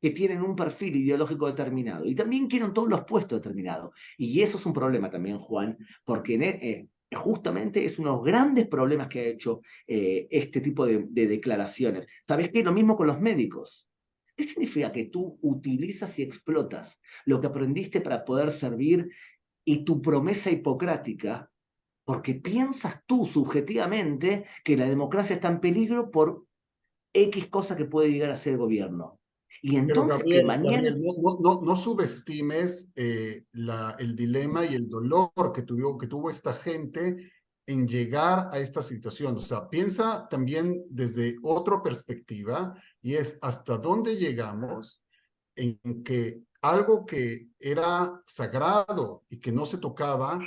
que tienen un perfil ideológico determinado y también quieren todos los puestos determinados. Y eso es un problema también, Juan, porque justamente es uno de los grandes problemas que ha hecho este tipo de declaraciones. ¿Sabes qué? Lo mismo con los médicos. ¿Qué significa que tú utilizas y explotas lo que aprendiste para poder servir y tu promesa hipocrática? Porque piensas tú subjetivamente que la democracia está en peligro por X cosa que puede llegar a ser el gobierno. Y Pero entonces que mañana... Gabriel, no subestimes el dilema y el dolor que tuvo esta gente en llegar a esta situación. O sea, piensa también desde otra perspectiva y es hasta dónde llegamos en que algo que era sagrado y que no se tocaba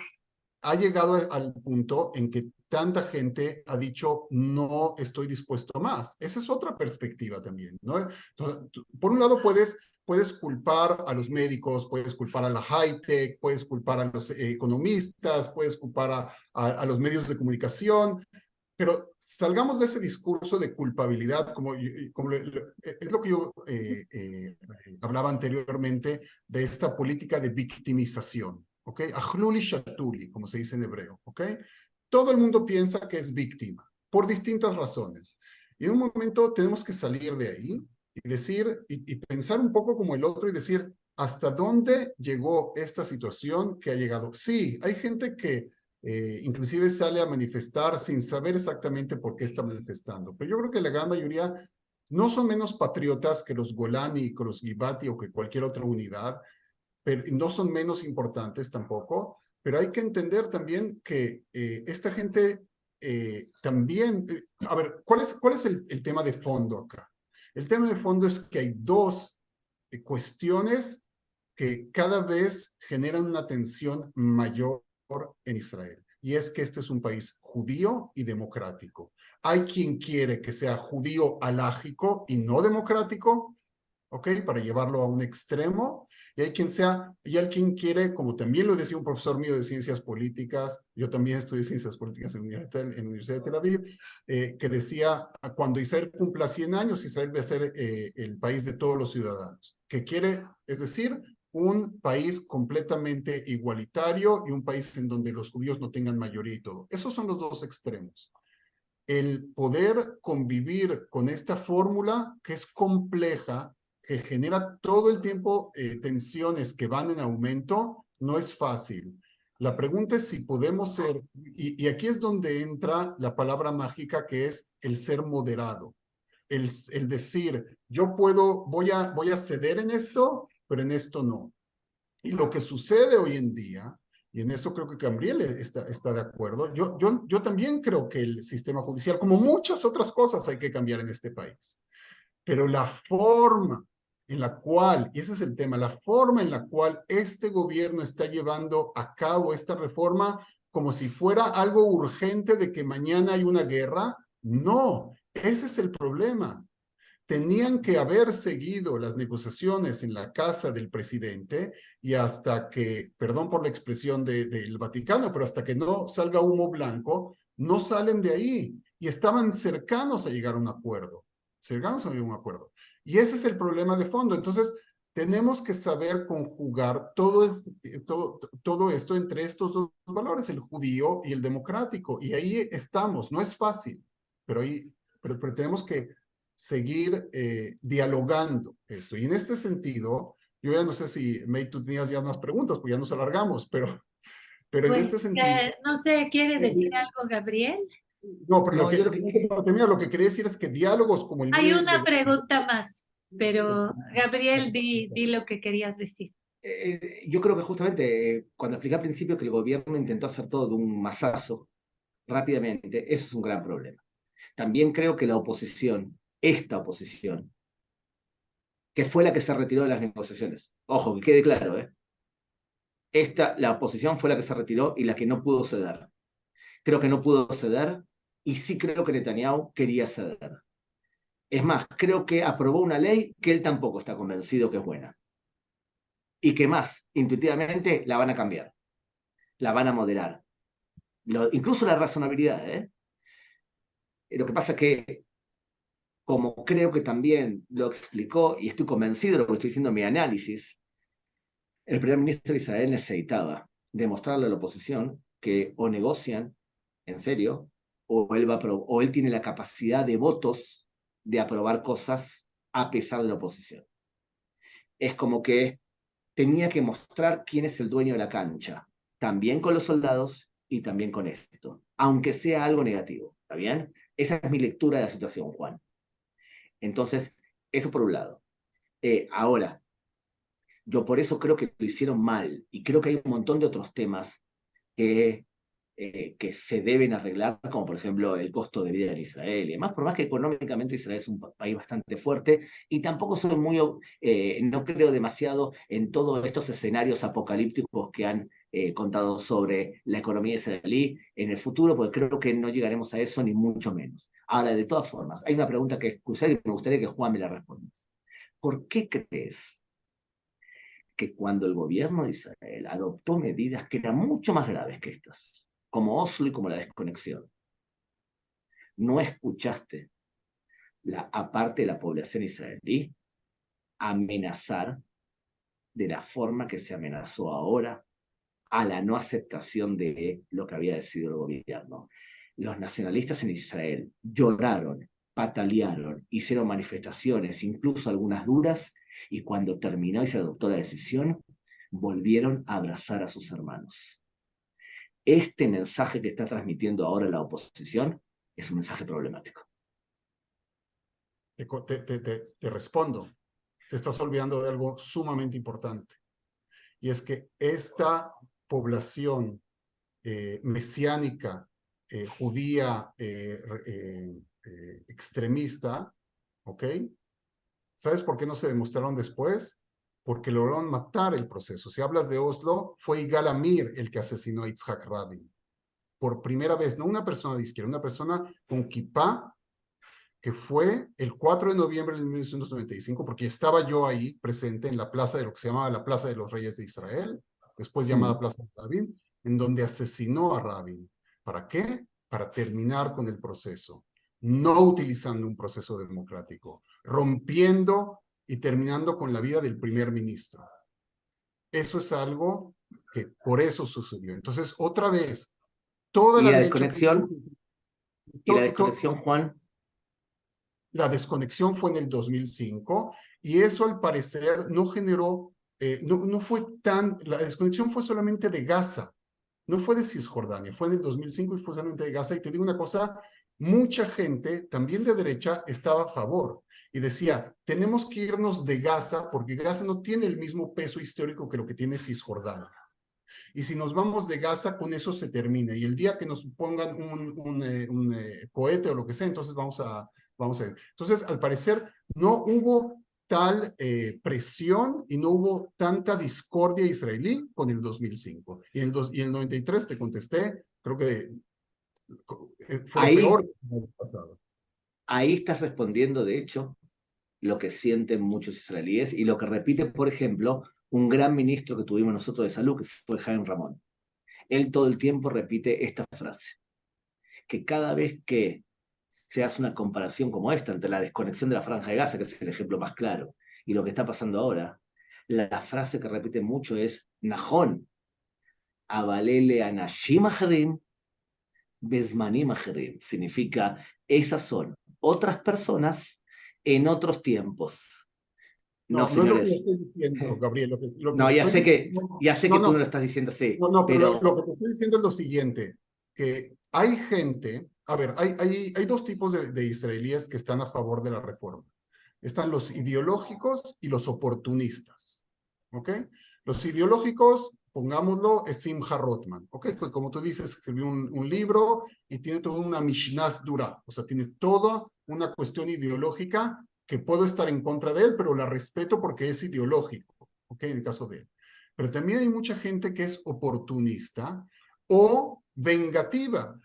ha llegado al punto en que tanta gente ha dicho, no estoy dispuesto más. Esa es otra perspectiva también, ¿no? Entonces, por un lado puedes culpar a los médicos, puedes culpar a la high-tech, puedes culpar a los economistas, puedes culpar a los medios de comunicación, pero salgamos de ese discurso de culpabilidad, es lo que yo hablaba anteriormente, de esta política de victimización, ¿ok? Ahluli shatuli, como se dice en hebreo, ¿ok? Todo el mundo piensa que es víctima, por distintas razones. Y en un momento tenemos que salir de ahí y decir, y pensar un poco como el otro y decir, ¿hasta dónde llegó esta situación que ha llegado? Sí, hay gente que inclusive sale a manifestar sin saber exactamente por qué está manifestando. Pero yo creo que la gran mayoría no son menos patriotas que los Golani, que los Givati o que cualquier otra unidad, pero no son menos importantes tampoco, pero hay que entender también que esta gente también, a ver, ¿cuál es el tema de fondo acá? El tema de fondo es que hay dos cuestiones que cada vez generan una tensión mayor en Israel. Y es que este es un país judío y democrático. Hay quien quiere que sea judío alágico y no democrático, ¿ok? Para llevarlo a un extremo. Y hay quien quiere, como también lo decía un profesor mío de ciencias políticas, yo también estudié ciencias políticas en la Universidad de Tel Aviv, que decía, cuando Israel cumpla 100 años, Israel va a ser el país de todos los ciudadanos. Que quiere, es decir, un país completamente igualitario y un país en donde los judíos no tengan mayoría y todo. Esos son los dos extremos. El poder convivir con esta fórmula que es compleja, que genera todo el tiempo tensiones que van en aumento, no es fácil. La pregunta es si podemos ser, y aquí es donde entra la palabra mágica que es el ser moderado. El decir, voy a ceder en esto, pero en esto no. Y lo que sucede hoy en día, y en eso creo que Gabriel está de acuerdo, yo también creo que el sistema judicial, como muchas otras cosas, hay que cambiar en este país. Pero la forma en la cual, y ese es el tema, la forma en la cual este gobierno está llevando a cabo esta reforma como si fuera algo urgente de que mañana hay una guerra, no, ese es el problema. Tenían que haber seguido las negociaciones en la casa del presidente y hasta que, perdón por la expresión del Vaticano, pero hasta que no salga humo blanco, no salen de ahí. Y estaban cercanos a llegar a un acuerdo, cercanos a llegar a un acuerdo. Y ese es el problema de fondo. Entonces, tenemos que saber conjugar todo esto entre estos dos valores, el judío y el democrático. Y ahí estamos, no es fácil, pero tenemos que seguir dialogando esto. Y en este sentido, yo ya no sé si, May, tú tenías ya unas preguntas, pues ya nos alargamos, pero en este Pues, sentido... no sé, ¿quiere decir algo, Gabriel? No, pero No, yo lo que... lo que quería decir es que diálogos como el Hay mío... una pregunta más, pero Gabriel, di lo que querías decir. Yo creo que justamente cuando expliqué al principio que el gobierno intentó hacer todo de un mazazo rápidamente, eso es un gran problema. También creo que la oposición, esta oposición, que fue la que se retiró de las negociaciones, ojo, que quede claro, la oposición fue la que se retiró y la que no pudo ceder. Creo que no pudo ceder y sí creo que Netanyahu quería ceder. Es más, creo que aprobó una ley que él tampoco está convencido que es buena. Y que más, intuitivamente, la van a cambiar, la van a moderar. Incluso la razonabilidad, ¿eh? Lo que pasa es que, como creo que también lo explicó, y estoy convencido de lo que estoy diciendo en mi análisis, el primer ministro de Israel necesitaba demostrarle a la oposición que o negocian en serio, o él tiene la capacidad de votos de aprobar cosas a pesar de la oposición. Es como que tenía que mostrar quién es el dueño de la cancha, también con los soldados y también con esto, aunque sea algo negativo, ¿está bien? Esa es mi lectura de la situación, Juan. Entonces, eso por un lado. Ahora, yo por eso creo que lo hicieron mal y creo que hay un montón de otros temas que se deben arreglar, como por ejemplo el costo de vida en Israel y demás, por más que económicamente Israel es un país bastante fuerte y tampoco soy no creo demasiado en todos estos escenarios apocalípticos que han contado sobre la economía israelí en el futuro, porque creo que no llegaremos a eso ni mucho menos. Ahora, de todas formas, hay una pregunta que es crucial y me gustaría que Juan me la responda. ¿Por qué crees que cuando el gobierno de Israel adoptó medidas que eran mucho más graves que estas, como Oslo y como la desconexión, ¿No escuchaste aparte de la población israelí amenazar de la forma que se amenazó ahora a la no aceptación de lo que había decidido el gobierno? Los nacionalistas en Israel lloraron, patalearon, hicieron manifestaciones, incluso algunas duras, y cuando terminó y se adoptó la decisión, volvieron a abrazar a sus hermanos. Este mensaje que está transmitiendo ahora la oposición es un mensaje problemático. Te respondo. Te estás olvidando de algo sumamente importante. Y es que esta población mesiánica, judía, extremista, ¿ok? ¿Sabes por qué no se demostraron después? Porque lograron matar el proceso. Si hablas de Oslo, fue Yigal Amir el que asesinó a Yitzhak Rabin. Por primera vez, no una persona de izquierda, una persona con kipá, que fue el 4 de noviembre de 1995, porque estaba yo ahí presente en la plaza de lo que se llamaba la Plaza de los Reyes de Israel, después llamada Plaza de Rabin, en donde asesinó a Rabin. ¿Para qué? Para terminar con el proceso, no utilizando un proceso democrático, rompiendo y terminando con la vida del primer ministro. Eso es algo que por eso sucedió. Entonces, otra vez, toda ¿Y la la derecha... desconexión, Juan? La desconexión fue en el 2005 y eso al parecer no generó, no fue tan, la desconexión fue solamente de Gaza, no fue de Cisjordania, fue en el 2005 y fue solamente de Gaza. Y te digo una cosa, mucha gente, también de derecha, estaba a favor y decía, tenemos que irnos de Gaza porque Gaza no tiene el mismo peso histórico que lo que tiene Cisjordania. Y si nos vamos de Gaza, con eso se termina. Y el día que nos pongan un cohete o lo que sea, entonces vamos a ver. Entonces, al parecer, no hubo tal presión y no hubo tanta discordia israelí con el 2005. Y en el 93 te contesté, creo que fue lo peor que ha pasado. Ahí estás respondiendo, de hecho, lo que sienten muchos israelíes y lo que repite, por ejemplo, un gran ministro que tuvimos nosotros de salud, que fue Jaime Ramón. Él todo el tiempo repite esta frase, que cada vez que se hace una comparación como esta entre la desconexión de la Franja de Gaza, que es el ejemplo más claro, y lo que está pasando ahora, la frase que repite mucho es Nahon, avalele anashim acherim, bezmanim acherim. Significa, esas son otras personas en otros tiempos. No, No es lo que señores. estoy diciendo, Gabriel. Lo que No, ya estoy sé que, diciendo, ya sé que tú no lo estás diciendo así, pero pero lo que te estoy diciendo es lo siguiente, que hay gente, a ver, hay dos tipos de israelíes que están a favor de la reforma. Están los ideológicos y los oportunistas, ¿ok? Los ideológicos, pongámoslo, es Simcha Rothman, ¿ok? Que como tú dices, escribió un libro y tiene toda una Mishnah Dura, o sea, tiene toda una cuestión ideológica que puedo estar en contra de él, pero la respeto porque es ideológico, ¿ok? En el caso de él. Pero también hay mucha gente que es oportunista o vengativa.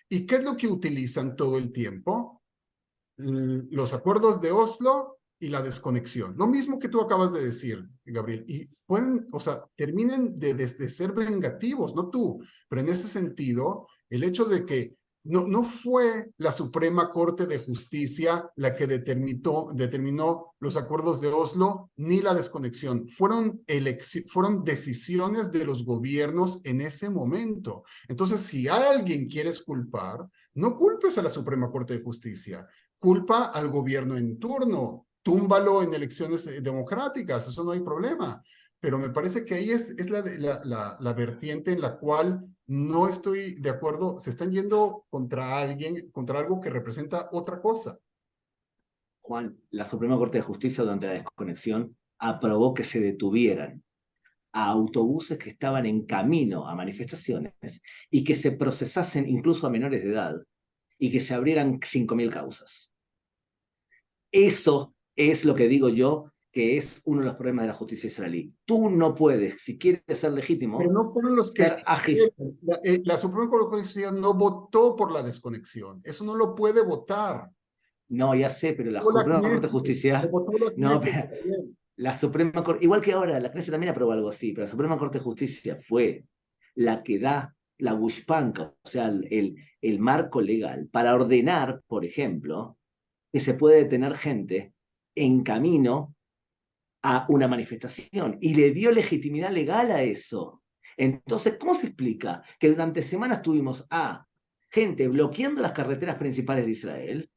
¿Y qué es lo que utilizan todo el tiempo? Los acuerdos de Oslo y la desconexión. Lo mismo que tú acabas de decir, Gabriel. Y pueden, o sea, terminen de ser vengativos, no tú, pero en ese sentido, el hecho de que no fue la Suprema Corte de Justicia la que determinó los acuerdos de Oslo ni la desconexión. Fueron decisiones de los gobiernos en ese momento. Entonces, si alguien quieres culpar, no culpes a la Suprema Corte de Justicia, culpa al gobierno en turno, túmbalo en elecciones democráticas, eso no hay problema. Pero me parece que ahí es la vertiente en la cual no estoy de acuerdo, se están yendo contra alguien, contra algo que representa otra cosa. Juan, la Suprema Corte de Justicia durante la desconexión aprobó que se detuvieran a autobuses que estaban en camino a manifestaciones y que se procesasen incluso a menores de edad y que se abrieran 5.000 causas. Eso es lo que digo yo, que es uno de los problemas de la justicia israelí. Tú no puedes, si quieres ser legítimo, pero no fueron los que... ser ágil. La Suprema Corte de Justicia no votó por la desconexión. Eso no lo puede votar. No, ya sé, pero la Votó la Suprema Corte de Knesset, Justicia... votó la No, Knesset, pero la Suprema Corte, igual que ahora, la Knesset también aprobó algo así, pero la Suprema Corte de Justicia fue la que da la gushpanca, o sea, el marco legal, para ordenar, por ejemplo, que se puede detener gente en camino a una manifestación y le dio legitimidad legal a eso. Entonces, ¿cómo se explica que durante semanas tuvimos a gente bloqueando las carreteras principales de Israel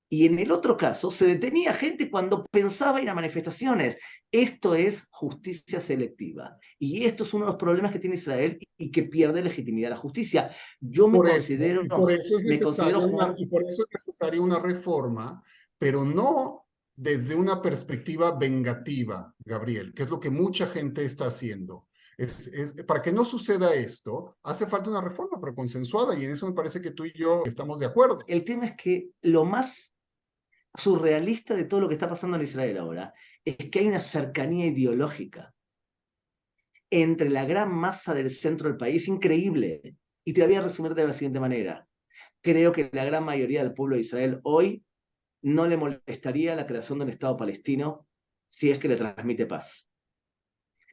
y en el otro caso se detenía gente cuando pensaba ir a manifestaciones? Esto es justicia selectiva y esto es uno de los problemas que tiene Israel y que pierde legitimidad la justicia. Yo me Por eso, considero, me considero Juan, y por eso es necesaria una reforma, pero no desde una perspectiva vengativa, Gabriel, que es lo que mucha gente está haciendo. Para que no suceda esto, hace falta una reforma, pero consensuada, y en eso me parece que tú y yo estamos de acuerdo. el tema es que lo más surrealista de todo lo que está pasando en Israel ahora es que hay una cercanía ideológica entre la gran masa del centro del país increíble. Y te la voy a resumir de la siguiente manera. Creo que la gran mayoría del pueblo de Israel hoy no le molestaría la creación de un Estado palestino si es que le transmite paz.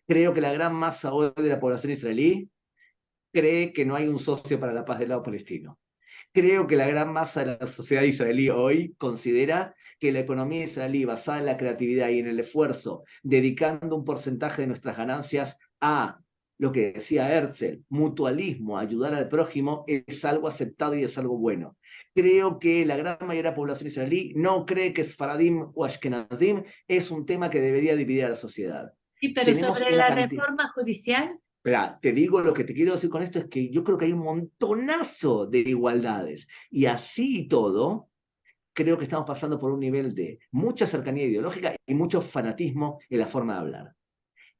Creo que la gran masa hoy de la población israelí cree que no hay un socio para la paz del lado palestino. Creo que la gran masa de la sociedad israelí hoy considera que la economía israelí basada en la creatividad y en el esfuerzo, dedicando un porcentaje de nuestras ganancias a lo que decía Herzl, mutualismo, ayudar al prójimo, es algo aceptado y es algo bueno. Creo que la gran mayoría de la población israelí no cree que Sfaradim o Ashkenazim es un tema que debería dividir a la sociedad. Sí, pero Tenemos sobre una la cantidad. reforma judicial, Espera, te digo, lo que te quiero decir con esto es que yo creo que hay un montonazo de igualdades. Y así y todo, creo que estamos pasando por un nivel de mucha cercanía ideológica y mucho fanatismo en la forma de hablar.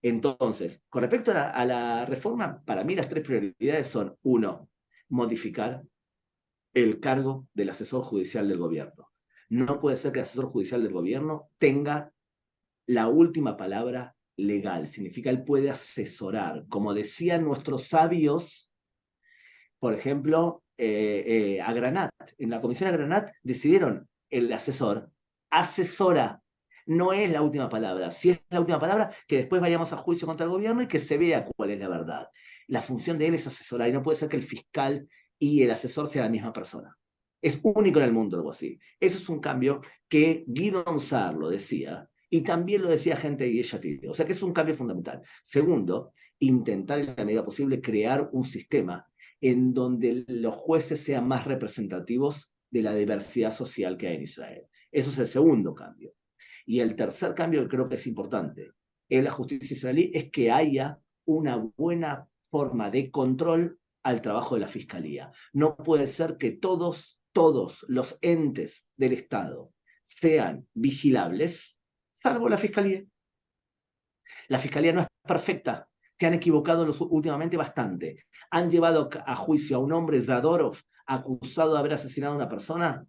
Entonces, con respecto a la reforma, para mí las tres prioridades son: uno, modificar el cargo del asesor judicial del gobierno. No puede ser que el asesor judicial del gobierno tenga la última palabra legal. Significa él puede asesorar. Como decían nuestros sabios, por ejemplo, a Granat. En la comisión a Granat decidieron el asesor asesora. No es la última palabra. Si es la última palabra, que después vayamos a juicio contra el gobierno y que se vea cuál es la verdad. La función de él es asesorar y no puede ser que el fiscal y el asesor sean la misma persona. Es único en el mundo algo así. Eso es un cambio que Guido Onsar lo decía y también lo decía gente de Yesh Atid. O sea que es un cambio fundamental. Segundo, intentar en la medida posible crear un sistema en donde los jueces sean más representativos de la diversidad social que hay en Israel. Eso es el segundo cambio. Y el tercer cambio que creo que es importante en la justicia israelí es que haya una buena forma de control al trabajo de la fiscalía. No puede ser que todos los entes del Estado sean vigilables, salvo la fiscalía. La fiscalía no es perfecta, se han equivocado últimamente bastante. Han llevado a juicio a un hombre, Zadorov, acusado de haber asesinado a una persona,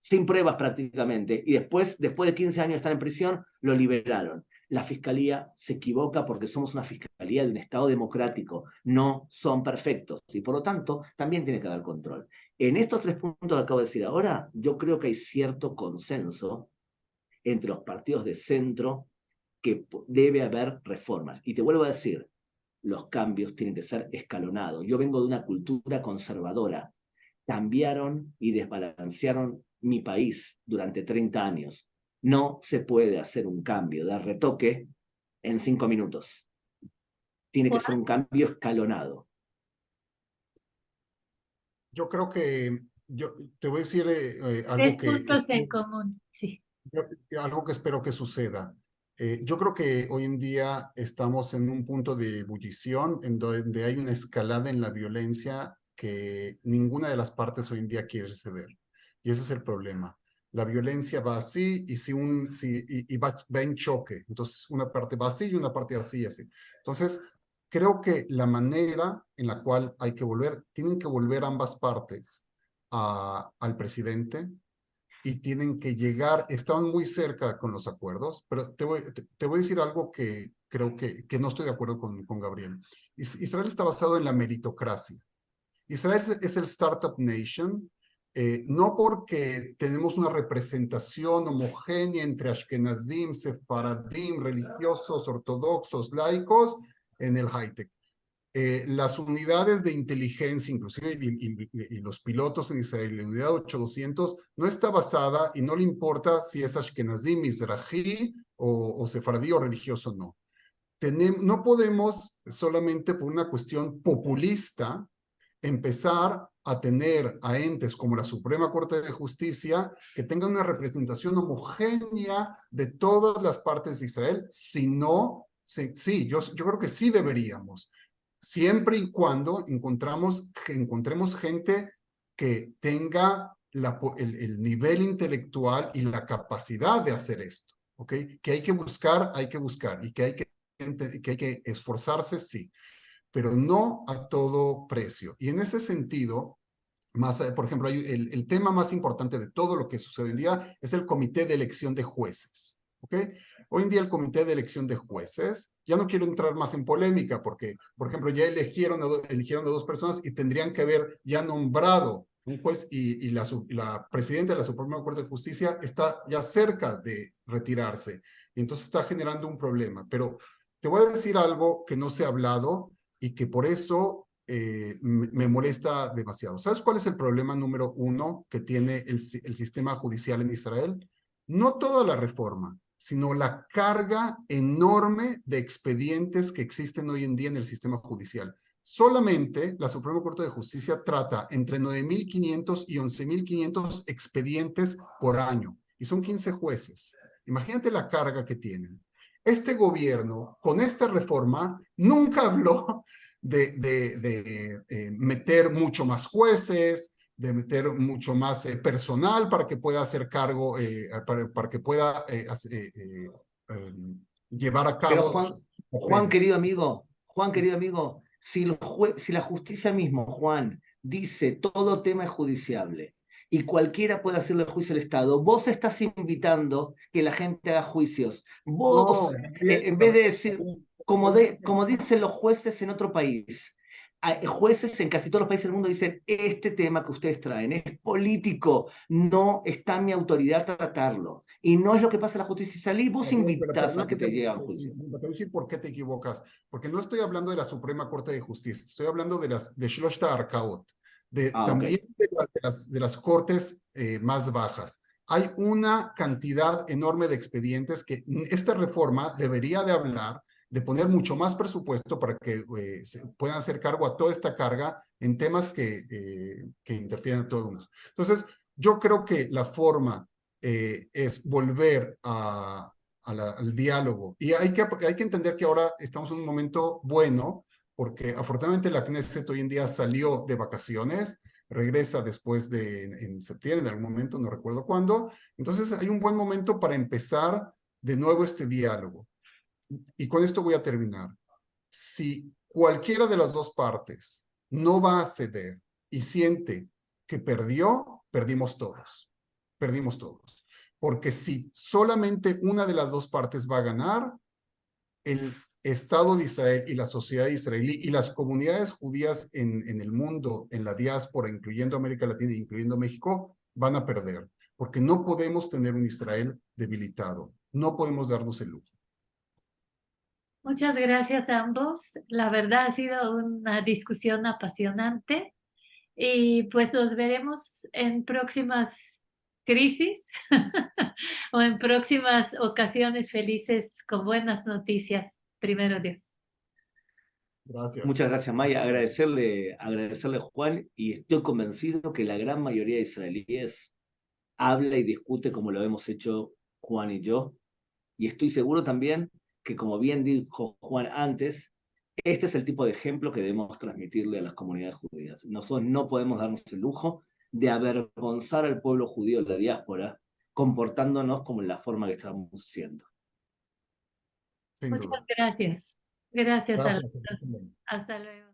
sin pruebas prácticamente, y después de 15 años de estar en prisión, lo liberaron. La fiscalía se equivoca porque somos una fiscalía de un Estado democrático, no son perfectos, y por lo tanto también tiene que haber control. En estos tres puntos que acabo de decir ahora, yo creo que hay cierto consenso entre los partidos de centro que debe haber reformas. Y te vuelvo a decir, los cambios tienen que ser escalonados. Yo vengo de una cultura conservadora. Cambiaron y desbalancearon mi país durante 30 años. No se puede hacer un cambio de retoque en 5 minutos. Tiene que ser un cambio escalonado. Yo creo que, yo te voy a decir algo tres puntos en común, sí. algo que espero que suceda. Yo creo que hoy en día estamos en un punto de ebullición en donde hay una escalada en la violencia que ninguna de las partes hoy en día quiere ceder. Y ese es el problema. La violencia va así y va en choque. Entonces, una parte va así y una parte así y así. Entonces, creo que la manera en la cual tienen que volver ambas partes al presidente, y tienen que llegar, estaban muy cerca con los acuerdos, pero te voy a decir algo que creo que no estoy de acuerdo con Gabriel. Israel está basado en la meritocracia. Israel es el Startup Nation, no porque tenemos una representación homogénea entre Ashkenazim, Sefaradim, religiosos, ortodoxos, laicos, en el high-tech. las unidades de inteligencia, inclusive y los pilotos en Israel, la unidad 8200, no está basada y no le importa si es Ashkenazí, Mizrahi o sefardí o religioso o no. No podemos solamente por una cuestión populista empezar a tener a entes como la Suprema Corte de Justicia que tengan una representación homogénea de todas las partes de Israel, sino, sí, yo creo que sí deberíamos, siempre y cuando encontremos gente que tenga el nivel intelectual y la capacidad de hacer esto, ¿ok? Que hay que buscar, y que hay que esforzarse, sí, pero no a todo precio. Y en ese sentido, por ejemplo, el tema más importante de todo lo que sucede hoy en día es el comité de elección de jueces. ¿Ok? Hoy en día el comité de elección de jueces, ya no quiero entrar más en polémica porque, por ejemplo, ya eligieron a dos personas y tendrían que haber ya nombrado un juez y la presidenta de la Suprema Corte de Justicia está ya cerca de retirarse. Y entonces está generando un problema. Pero te voy a decir algo que no se ha hablado y que por eso me molesta demasiado. ¿Sabes cuál es el problema número uno que tiene el sistema judicial en Israel? No toda la reforma, sino la carga enorme de expedientes que existen hoy en día en el sistema judicial. Solamente la Suprema Corte de Justicia trata entre 9.500 y 11.500 expedientes por año, y son 15 jueces. Imagínate la carga que tienen. Este gobierno, con esta reforma, nunca habló de meter mucho más jueces, de meter mucho más personal para que pueda hacer cargo, para que pueda llevar a Pero cabo su Juan, papel. querido amigo, si la justicia mismo, Juan, dice todo tema es judiciable y cualquiera puede hacerle juicio al Estado, vos estás invitando que la gente haga juicios. Vos, No, en vez de decir, como no, dicen los jueces en otro país, jueces en casi todos los países del mundo dicen, este tema que ustedes traen es político, no está en mi autoridad tratarlo. Y no es lo que pasa en la justicia israelí, vos invitás a que te llegue a juicio. te voy a decir por qué te equivocas. Porque no estoy hablando de la Suprema Corte de Justicia, estoy hablando de Shloshta Arkaot, Ok. también de las cortes más bajas. Hay una cantidad enorme de expedientes que esta reforma debería de hablar de poner mucho más presupuesto para que se puedan hacer cargo a toda esta carga en temas que interfieren a todos. Entonces, yo creo que la forma es volver al diálogo. Y hay que entender que ahora estamos en un momento bueno, porque afortunadamente la Knesset hoy en día salió de vacaciones, regresa después en septiembre, en algún momento, no recuerdo cuándo. Entonces hay un buen momento para empezar de nuevo este diálogo. Y con esto voy a terminar. Si cualquiera de las dos partes no va a ceder y siente que perdió, perdimos todos. Perdimos todos. Porque si solamente una de las dos partes va a ganar, el Estado de Israel y la sociedad israelí y las comunidades judías en el mundo, en la diáspora, incluyendo América Latina, incluyendo México, van a perder. Porque no podemos tener un Israel debilitado. No podemos darnos el lujo. Muchas gracias a ambos. La verdad ha sido una discusión apasionante y pues nos veremos en próximas crisis o en próximas ocasiones felices con buenas noticias. Primero Dios. Gracias. Muchas gracias, Maya. Agradecerle a Juan, y estoy convencido que la gran mayoría de israelíes habla y discute como lo hemos hecho Juan y yo. Y estoy seguro también que, como bien dijo Juan antes, este es el tipo de ejemplo que debemos transmitirle a las comunidades judías. Nosotros no podemos darnos el lujo de avergonzar al pueblo judío de la diáspora comportándonos como en la forma que estamos haciendo. Sin Muchas duda. gracias. Gracias a los Gracias. dos. Hasta luego.